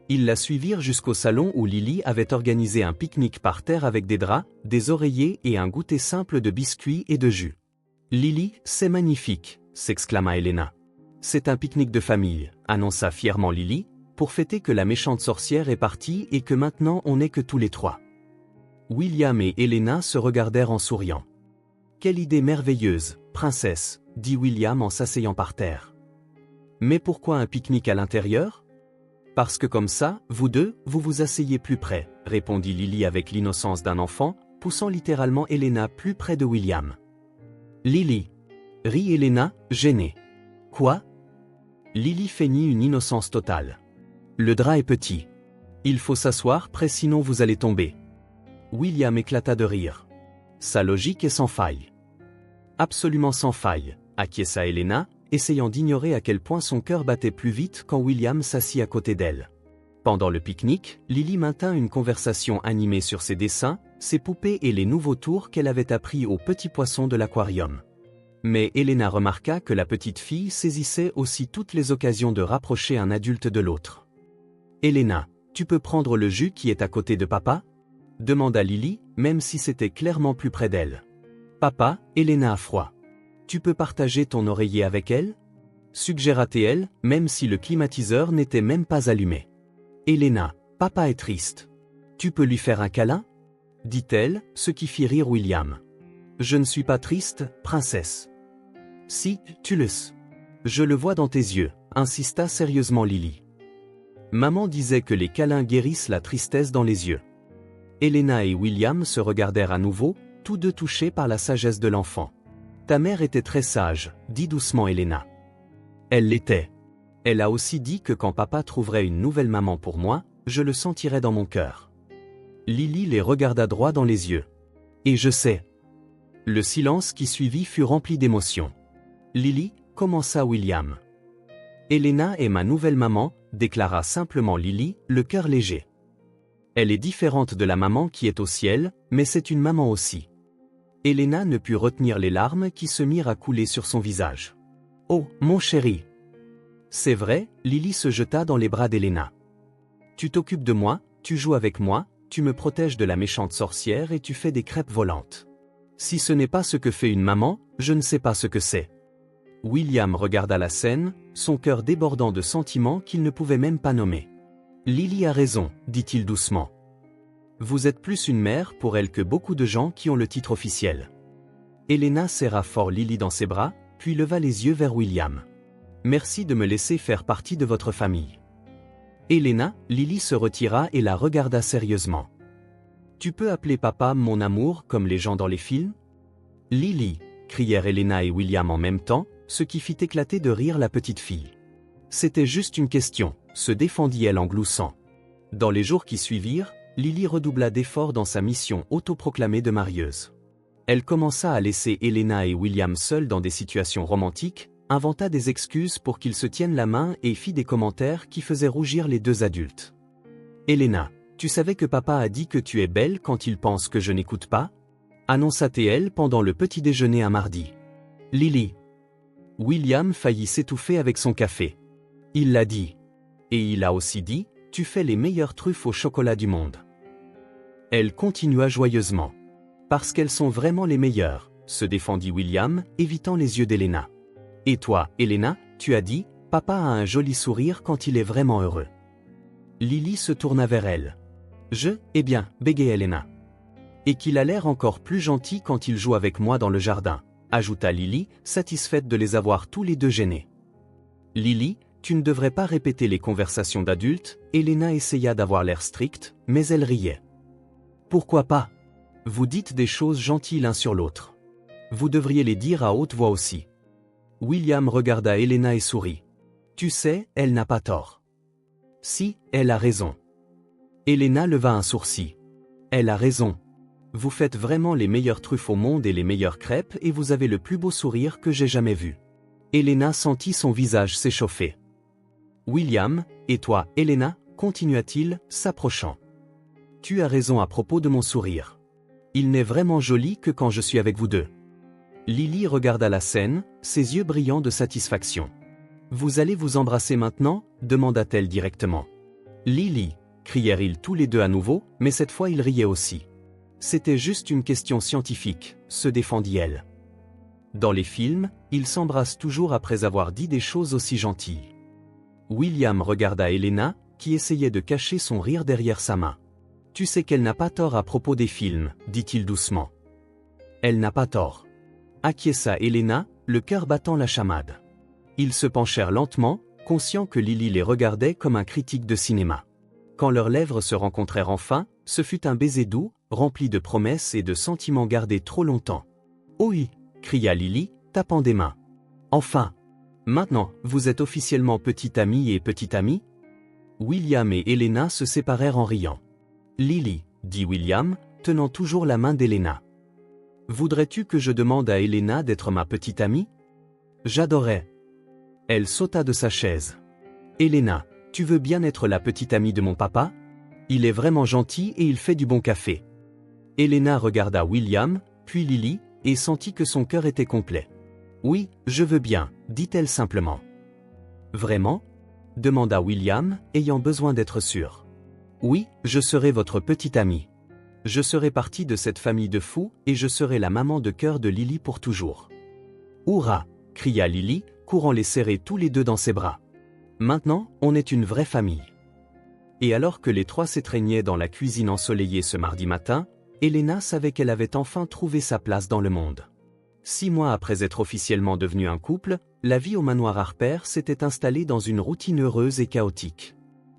Ils la suivirent jusqu'au salon où Lily avait organisé un pique-nique par terre avec des draps, des oreillers et un goûter simple de biscuits et de jus. « Lily, c'est magnifique !» s'exclama Elena. « C'est un pique-nique de famille », annonça fièrement Lily, pour fêter que la méchante sorcière est partie et que maintenant on n'est que tous les 3. William et Elena se regardèrent en souriant. « Quelle idée merveilleuse, princesse !» dit William en s'asseyant par terre. « Mais pourquoi un pique-nique à l'intérieur ?»« Parce que comme ça, vous deux, vous vous asseyez plus près, » répondit Lily avec l'innocence d'un enfant, poussant littéralement Elena plus près de William. « Lily !» rit Elena, gênée. « Quoi ?» Lily feignit une innocence totale. « Le drap est petit. Il faut s'asseoir près sinon vous allez tomber. » William éclata de rire. « Sa logique est sans faille. »« Absolument sans faille, » acquiesça Elena, essayant d'ignorer à quel point son cœur battait plus vite quand William s'assit à côté d'elle. Pendant le pique-nique, Lily maintint une conversation animée sur ses dessins, ses poupées et les nouveaux tours qu'elle avait appris aux petits poissons de l'aquarium. Mais Elena remarqua que la petite fille saisissait aussi toutes les occasions de rapprocher un adulte de l'autre. « Elena, tu peux prendre le jus qui est à côté de papa ?» demanda Lily, même si c'était clairement plus près d'elle. « Papa, Elena a froid. Tu peux partager ton oreiller avec elle ?» suggéra-t-elle, même si le climatiseur n'était même pas allumé. « Elena, papa est triste. Tu peux lui faire un câlin ?» dit-elle, ce qui fit rire William. « Je ne suis pas triste, princesse. »« Si, tu le sais. Je le vois dans tes yeux, » insista sérieusement Lily. Maman disait que les câlins guérissent la tristesse dans les yeux. Elena et William se regardèrent à nouveau, tous deux touchés par la sagesse de l'enfant. « Ta mère était très sage, » dit doucement Elena. Elle l'était. Elle a aussi dit que quand papa trouverait une nouvelle maman pour moi, je le sentirais dans mon cœur. Lily les regarda droit dans les yeux. « Et je sais. » Le silence qui suivit fut rempli d'émotion. « Lily, » commença William. « Elena est ma nouvelle maman, » déclara simplement Lily, le cœur léger. Elle est différente de la maman qui est au ciel, mais c'est une maman aussi. Elena ne put retenir les larmes qui se mirent à couler sur son visage. « Oh, mon chéri !» C'est vrai, Lily se jeta dans les bras d'Elena. « Tu t'occupes de moi, tu joues avec moi, tu me protèges de la méchante sorcière et tu fais des crêpes volantes. Si ce n'est pas ce que fait une maman, je ne sais pas ce que c'est. » William regarda la scène, son cœur débordant de sentiments qu'il ne pouvait même pas nommer. « Lily a raison, » dit-il doucement. « Vous êtes plus une mère pour elle que beaucoup de gens qui ont le titre officiel. » Elena serra fort Lily dans ses bras, puis leva les yeux vers William. « Merci de me laisser faire partie de votre famille. » Elena, Lily se retira et la regarda sérieusement. « Tu peux appeler papa mon amour comme les gens dans les films ?»« Lily !» crièrent Elena et William en même temps, ce qui fit éclater de rire la petite fille. « C'était juste une question », se défendit-elle en gloussant. Dans les jours qui suivirent, Lily redoubla d'efforts dans sa mission autoproclamée de marieuse. Elle commença à laisser Elena et William seuls dans des situations romantiques, inventa des excuses pour qu'ils se tiennent la main et fit des commentaires qui faisaient rougir les deux adultes. « Elena, tu savais que papa a dit que tu es belle quand il pense que je n'écoute pas ?» annonça-t-elle pendant le petit déjeuner un mardi. « Lily !» William faillit s'étouffer avec son café. Il l'a dit. Et il a aussi dit, « Tu fais les meilleures truffes au chocolat du monde. » Elle continua joyeusement. « Parce qu'elles sont vraiment les meilleures, » se défendit William, évitant les yeux d'Elena. « Et toi, Elena, tu as dit, papa a un joli sourire quand il est vraiment heureux. » Lily se tourna vers elle. « Eh bien, bégaya Elena. Et qu'il a l'air encore plus gentil quand il joue avec moi dans le jardin, » ajouta Lily, satisfaite de les avoir tous les deux gênés. « Lily, tu ne devrais pas répéter les conversations d'adultes, » Elena essaya d'avoir l'air stricte, mais elle riait. « Pourquoi pas? Vous dites des choses gentilles l'un sur l'autre. Vous devriez les dire à haute voix aussi. » William regarda Elena et sourit. « Tu sais, elle n'a pas tort. »« Si, elle a raison. » Elena leva un sourcil. « Elle a raison. Vous faites vraiment les meilleures truffes au monde et les meilleures crêpes et vous avez le plus beau sourire que j'ai jamais vu. » Elena sentit son visage s'échauffer. « William, et toi, Elena ?» continua-t-il, s'approchant. « Tu as raison à propos de mon sourire. Il n'est vraiment joli que quand je suis avec vous deux. » Lily regarda la scène, ses yeux brillants de satisfaction. « Vous allez vous embrasser maintenant ?» demanda-t-elle directement. « Lily !» crièrent-ils tous les deux à nouveau, mais cette fois ils riaient aussi. « C'était juste une question scientifique », se défendit-elle. Dans les films, ils s'embrassent toujours après avoir dit des choses aussi gentilles. William regarda Elena, qui essayait de cacher son rire derrière sa main. « Tu sais qu'elle n'a pas tort à propos des films, » dit-il doucement. « Elle n'a pas tort. » acquiesça Elena, le cœur battant la chamade. Ils se penchèrent lentement, conscients que Lily les regardait comme un critique de cinéma. Quand leurs lèvres se rencontrèrent enfin, ce fut un baiser doux, rempli de promesses et de sentiments gardés trop longtemps. « Oh oui !» cria Lily, tapant des mains. « Enfin ! Maintenant, vous êtes officiellement petite amie et petite amie ?» William et Elena se séparèrent en riant. « Lily !» dit William, tenant toujours la main d'Elena. « Voudrais-tu que je demande à Elena d'être ma petite amie ? J'adorerais. » Elle sauta de sa chaise. « Elena, tu veux bien être la petite amie de mon papa ? Il est vraiment gentil et il fait du bon café. » Elena regarda William, puis Lily, et sentit que son cœur était complet. Oui, je veux bien, dit-elle simplement. Vraiment? Demanda William, ayant besoin d'être sûr. Oui, je serai votre petite amie. Je serai partie de cette famille de fous et je serai la maman de cœur de Lily pour toujours. Hourra! Cria Lily, courant les serrer tous les deux dans ses bras. Maintenant, on est une vraie famille. Et alors que les trois s'étreignaient dans la cuisine ensoleillée ce mardi matin, Elena savait qu'elle avait enfin trouvé sa place dans le monde. 6 mois après être officiellement devenu un couple, la vie au manoir Harper s'était installée dans une routine heureuse et chaotique.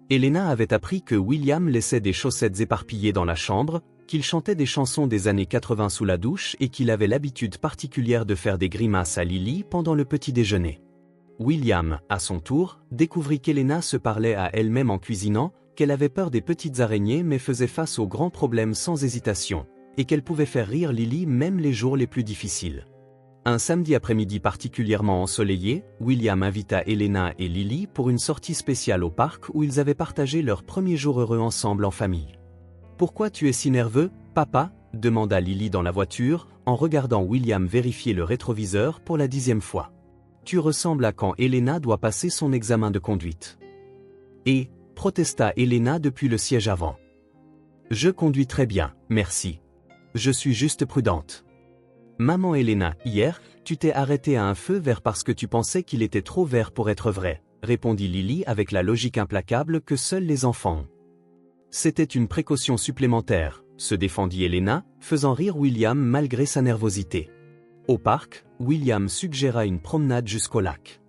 Elena avait appris que William laissait des chaussettes éparpillées dans la chambre, qu'il chantait des chansons des années 80 sous la douche et qu'il avait l'habitude particulière de faire des grimaces à Lily pendant le petit déjeuner. William, à son tour, découvrit qu'Elena se parlait à elle-même en cuisinant, qu'elle avait peur des petites araignées mais faisait face aux grands problèmes sans hésitation, et qu'elle pouvait faire rire Lily même les jours les plus difficiles. Un samedi après-midi particulièrement ensoleillé, William invita Elena et Lily pour une sortie spéciale au parc où ils avaient partagé leur premier jour heureux ensemble en famille. « Pourquoi tu es si nerveux, papa ?» demanda Lily dans la voiture, en regardant William vérifier le rétroviseur pour la 10e fois. « Tu ressembles à quand Elena doit passer son examen de conduite. » Et, protesta Elena depuis le siège avant. « Je conduis très bien, merci. Je suis juste prudente. » Maman Elena, hier, tu t'es arrêtée à un feu vert parce que tu pensais qu'il était trop vert pour être vrai, répondit Lily avec la logique implacable que seuls les enfants ont. C'était une précaution supplémentaire, se défendit Elena, faisant rire William malgré sa nervosité. Au parc, William suggéra une promenade jusqu'au lac.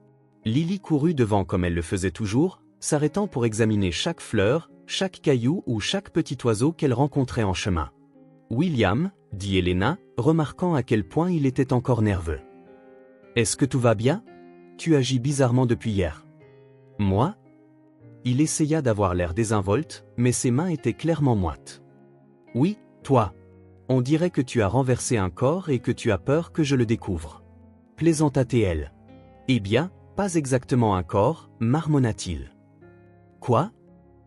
Lily courut devant comme elle le faisait toujours, s'arrêtant pour examiner chaque fleur, chaque caillou ou chaque petit oiseau qu'elle rencontrait en chemin. William, dit Elena, remarquant à quel point il était encore nerveux. Est-ce que tout va bien? Tu agis bizarrement depuis hier. Moi? Il essaya d'avoir l'air désinvolte, mais ses mains étaient clairement moites. Oui, toi. On dirait que tu as renversé un corps et que tu as peur que je le découvre. Plaisanta-t-elle. Eh bien, pas exactement un corps, marmonna-t-il. Quoi?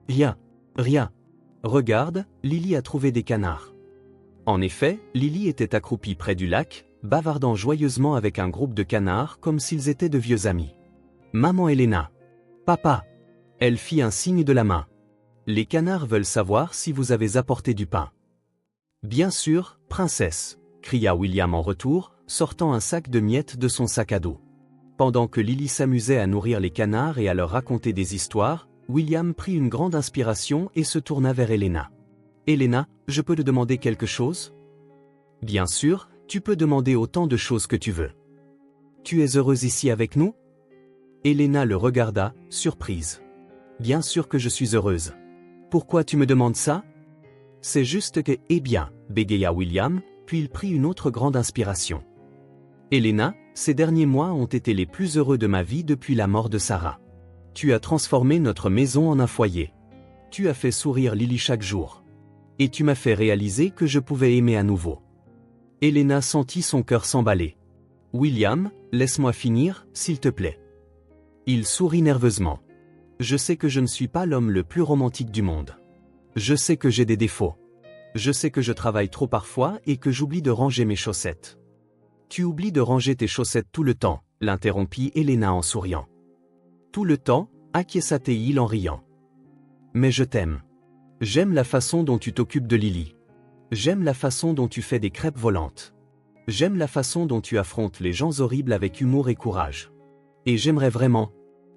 Rien. Rien. Regarde, Lily a trouvé des canards. En effet, Lily était accroupie près du lac, bavardant joyeusement avec un groupe de canards comme s'ils étaient de vieux amis. Maman Elena. Papa. Elle fit un signe de la main. Les canards veulent savoir si vous avez apporté du pain. Bien sûr, princesse, cria William en retour, sortant un sac de miettes de son sac à dos. Pendant que Lily s'amusait à nourrir les canards et à leur raconter des histoires, William prit une grande inspiration et se tourna vers Elena. Elena, je peux te demander quelque chose? Bien sûr, tu peux demander autant de choses que tu veux. Tu es heureuse ici avec nous? Elena le regarda, surprise. Bien sûr que je suis heureuse. Pourquoi tu me demandes ça? C'est juste que, eh bien, bégaya William, puis il prit une autre grande inspiration. Elena, ces derniers mois ont été les plus heureux de ma vie depuis la mort de Sarah. Tu as transformé notre maison en un foyer. Tu as fait sourire Lily chaque jour. Et tu m'as fait réaliser que je pouvais aimer à nouveau. Elena sentit son cœur s'emballer. William, laisse-moi finir, s'il te plaît. Il sourit nerveusement. Je sais que je ne suis pas l'homme le plus romantique du monde. Je sais que j'ai des défauts. Je sais que je travaille trop parfois et que j'oublie de ranger mes chaussettes. Tu oublies de ranger tes chaussettes tout le temps, l'interrompit Elena en souriant. Tout le temps, acquiesça-t-il en riant. Mais je t'aime. J'aime la façon dont tu t'occupes de Lily. J'aime la façon dont tu fais des crêpes volantes. J'aime la façon dont tu affrontes les gens horribles avec humour et courage. Et j'aimerais vraiment.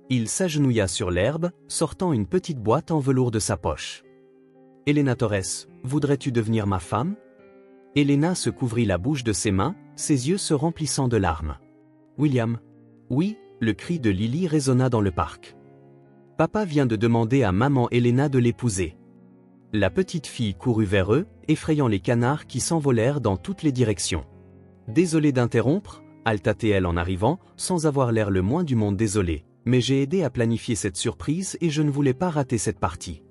Il s'agenouilla sur l'herbe, sortant une petite boîte en velours de sa poche. Elena Torres, voudrais-tu devenir ma femme? Elena se couvrit la bouche de ses mains, ses yeux se remplissant de larmes. William. Oui, le cri de Lily résonna dans le parc. Papa vient de demander à maman Elena de l'épouser. La petite fille courut vers eux, effrayant les canards qui s'envolèrent dans toutes les directions. Désolé d'interrompre, halta-t-elle en arrivant, sans avoir l'air le moins du monde désolé, mais j'ai aidé à planifier cette surprise et je ne voulais pas rater cette partie.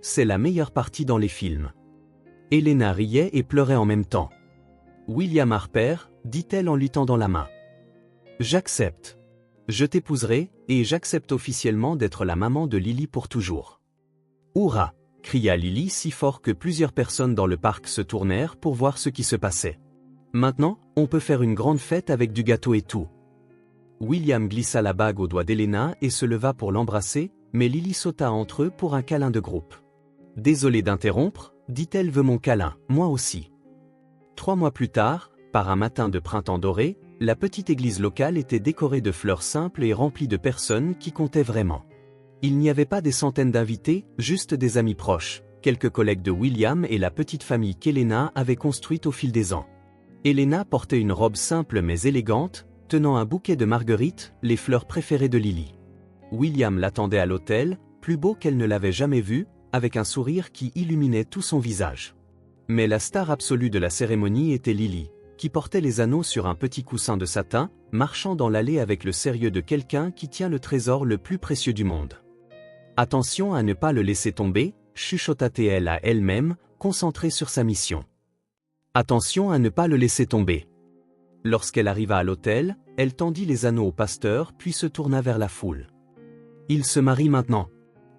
C'est la meilleure partie dans les films. Elena riait et pleurait en même temps. William Harper, dit-elle en lui tendant la main. J'accepte. Je t'épouserai, et j'accepte officiellement d'être la maman de Lily pour toujours. Hourra! Cria Lily si fort que plusieurs personnes dans le parc se tournèrent pour voir ce qui se passait. Maintenant, on peut faire une grande fête avec du gâteau et tout. William glissa la bague au doigt d'Elena et se leva pour l'embrasser, mais Lily sauta entre eux pour un câlin de groupe. « Désolée d'interrompre, dit-elle, veut mon câlin, moi aussi. » 3 mois plus tard, par un matin de printemps doré, la petite église locale était décorée de fleurs simples et remplie de personnes qui comptaient vraiment. Il n'y avait pas des centaines d'invités, juste des amis proches, quelques collègues de William et la petite famille qu'Elena avait construite au fil des ans. Elena portait une robe simple mais élégante, tenant un bouquet de marguerites, les fleurs préférées de Lily. William l'attendait à l'hôtel, plus beau qu'elle ne l'avait jamais vu, avec un sourire qui illuminait tout son visage. Mais la star absolue de la cérémonie était Lily, qui portait les anneaux sur un petit coussin de satin, marchant dans l'allée avec le sérieux de quelqu'un qui tient le trésor le plus précieux du monde. Attention à ne pas le laisser tomber, chuchota-t-elle à elle-même, concentrée sur sa mission. Attention à ne pas le laisser tomber. Lorsqu'elle arriva à l'hôtel, elle tendit les anneaux au pasteur puis se tourna vers la foule. « Il se marie maintenant »,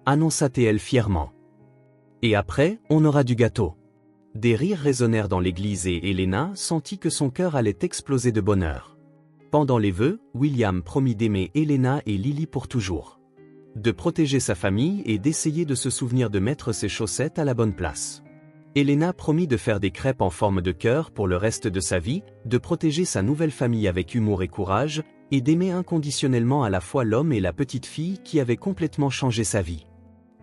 annonça-t-elle fièrement. « Et après, on aura du gâteau. » Des rires résonnèrent dans l'église et Elena sentit que son cœur allait exploser de bonheur. Pendant les vœux, William promit d'aimer Elena et Lily pour toujours. De protéger sa famille et d'essayer de se souvenir de mettre ses chaussettes à la bonne place. Elena promit de faire des crêpes en forme de cœur pour le reste de sa vie, de protéger sa nouvelle famille avec humour et courage, et d'aimer inconditionnellement à la fois l'homme et la petite fille qui avaient complètement changé sa vie.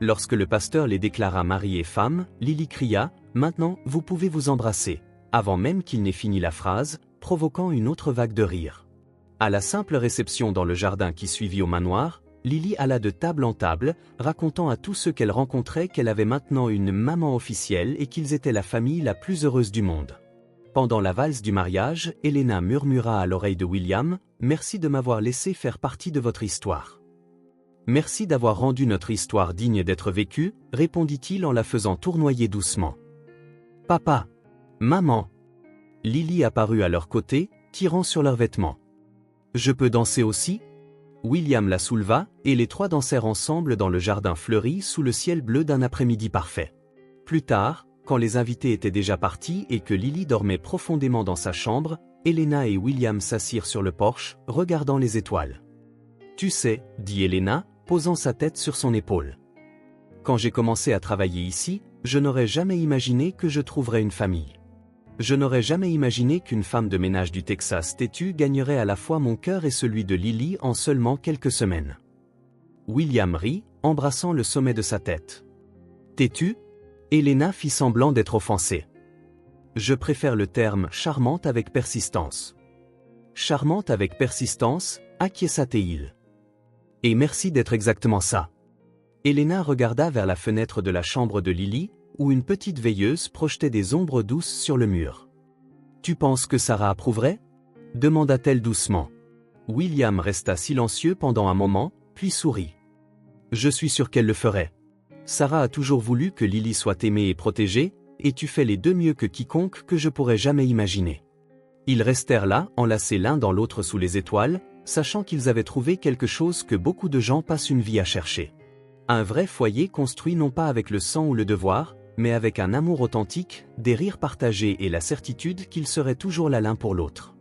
Lorsque le pasteur les déclara mari et femme, Lily cria « Maintenant, vous pouvez vous embrasser », avant même qu'il n'ait fini la phrase, provoquant une autre vague de rire. À la simple réception dans le jardin qui suivit au manoir, Lily alla de table en table, racontant à tous ceux qu'elle rencontrait qu'elle avait maintenant une maman officielle et qu'ils étaient la famille la plus heureuse du monde. Pendant la valse du mariage, Elena murmura à l'oreille de William « Merci de m'avoir laissé faire partie de votre histoire. » « Merci d'avoir rendu notre histoire digne d'être vécue, répondit-il en la faisant tournoyer doucement. « Papa, maman. » Lily apparut à leur côté, tirant sur leurs vêtements. « Je peux danser aussi ?» William la souleva, et les 3 dansèrent ensemble dans le jardin fleuri sous le ciel bleu d'un après-midi parfait. Plus tard, quand les invités étaient déjà partis et que Lily dormait profondément dans sa chambre, Elena et William s'assirent sur le porche, regardant les étoiles. « Tu sais, » dit Elena, posant sa tête sur son épaule. « Quand j'ai commencé à travailler ici, je n'aurais jamais imaginé que je trouverais une famille. Je n'aurais jamais imaginé qu'une femme de ménage du Texas têtue gagnerait à la fois mon cœur et celui de Lily en seulement quelques semaines. » William rit, embrassant le sommet de sa tête. « Têtue ?» Elena fit semblant d'être offensée. « Je préfère le terme charmante avec persistance. »« Charmante avec persistance » acquiesça-t-il. « Et merci d'être exactement ça. » Elena regarda vers la fenêtre de la chambre de Lily, où une petite veilleuse projetait des ombres douces sur le mur. « Tu penses que Sarah approuverait ?» demanda-t-elle doucement. William resta silencieux pendant un moment, puis sourit. « Je suis sûr qu'elle le ferait. Sarah a toujours voulu que Lily soit aimée et protégée, et tu fais les 2 mieux que quiconque que je pourrais jamais imaginer. » Ils restèrent là, enlacés l'un dans l'autre sous les étoiles, sachant qu'ils avaient trouvé quelque chose que beaucoup de gens passent une vie à chercher. Un vrai foyer construit non pas avec le sang ou le devoir, mais avec un amour authentique, des rires partagés et la certitude qu'ils seraient toujours là l'un pour l'autre.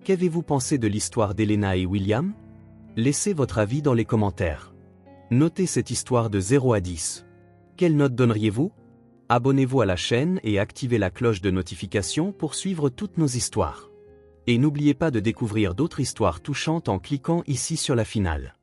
Qu'avez-vous pensé de l'histoire d'Elena et William? Laissez votre avis dans les commentaires. Notez cette histoire de 0 à 10. Quelle note donneriez-vous? Abonnez-vous à la chaîne et activez la cloche de notification pour suivre toutes nos histoires. Et n'oubliez pas de découvrir d'autres histoires touchantes en cliquant ici sur la finale.